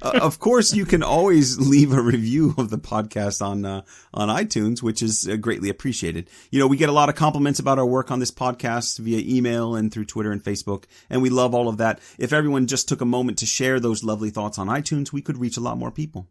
of course, you can always leave a review of the podcast on iTunes, which is greatly appreciated. We get a lot of compliments about our work on this podcast via email and through Twitter and Facebook, and we love all of that. If everyone just took a moment to share those lovely thoughts on iTunes, we could reach a lot more people.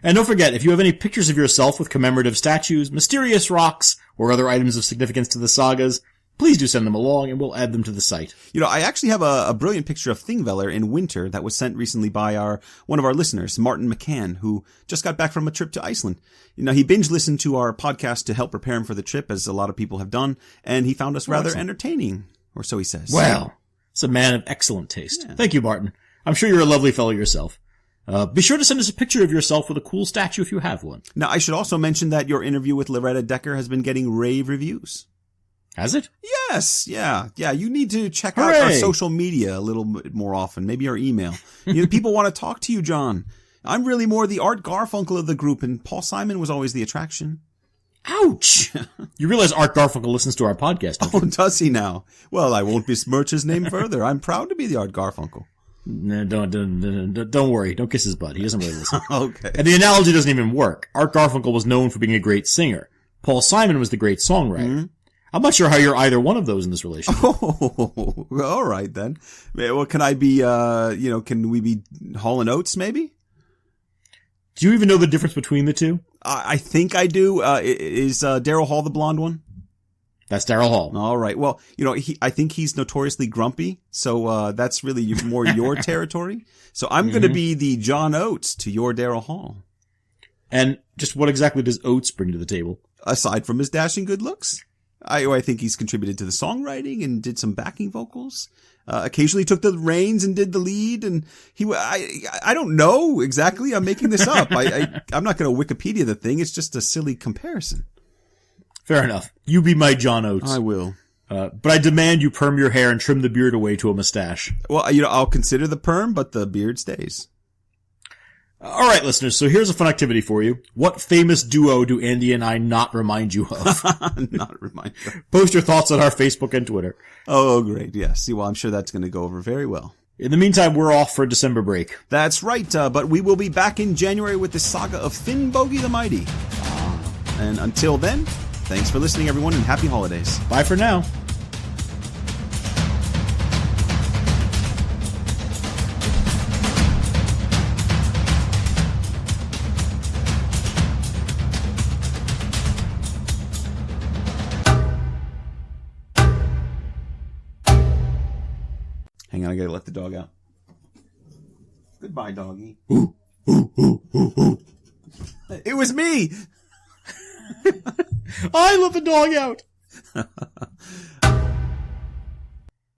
And don't forget, if you have any pictures of yourself with commemorative statues, mysterious rocks, or other items of significance to the sagas, please do send them along and we'll add them to the site. I actually have a brilliant picture of Thingvellir in winter that was sent recently by one of our listeners, Martin McCann, who just got back from a trip to Iceland. He binge listened to our podcast to help prepare him for the trip, as a lot of people have done, and he found us rather entertaining, or so he says. Well, it's a man of excellent taste. Yeah. Thank you, Martin. I'm sure you're a lovely fellow yourself. Be sure to send us a picture of yourself with a cool statue if you have one. Now, I should also mention that your interview with Loretta Decker has been getting rave reviews. Has it? Yes, yeah. You need to check out our social media a little bit more often. Maybe our email. People want to talk to you, John. I'm really more the Art Garfunkel of the group, and Paul Simon was always the attraction. Ouch! You realize Art Garfunkel listens to our podcast, don't you? Oh, does he now? Well, I won't besmirch his name further. I'm proud to be the Art Garfunkel. No, don't worry. Don't kiss his butt. He doesn't really listen. Okay. And the analogy doesn't even work. Art Garfunkel was known for being a great singer. Paul Simon was the great songwriter. Mm-hmm. I'm not sure how you're either one of those in this relationship. Oh, all right then. Well, can I be, can we be Hall & Oates maybe? Do you even know the difference between the two? I think I do. Is Daryl Hall the blonde one? That's Daryl Hall. All right. Well, I think he's notoriously grumpy, so that's really more your territory. So I'm going to be the John Oates to your Daryl Hall. And just what exactly does Oates bring to the table? Aside from his dashing good looks, I think he's contributed to the songwriting and did some backing vocals. Occasionally took the reins and did the lead, and I don't know exactly. I'm making this up. I'm not going to Wikipedia the thing. It's just a silly comparison. Fair enough. You be my John Oates. I will. But I demand you perm your hair and trim the beard away to a mustache. Well, I'll consider the perm, but the beard stays. All right, listeners. So here's a fun activity for you. What famous duo do Andy and I not remind you of? Not remind you. Post your thoughts on our Facebook and Twitter. Oh, great. Yes. Well, I'm sure that's going to go over very well. In the meantime, we're off for a December break. That's right. But we will be back in January with the Saga of Finnbogi the Mighty. And until then, thanks for listening, everyone, and happy holidays. Bye for now. Hang on, I gotta let the dog out. Goodbye, doggy. It was me! I let the dog out!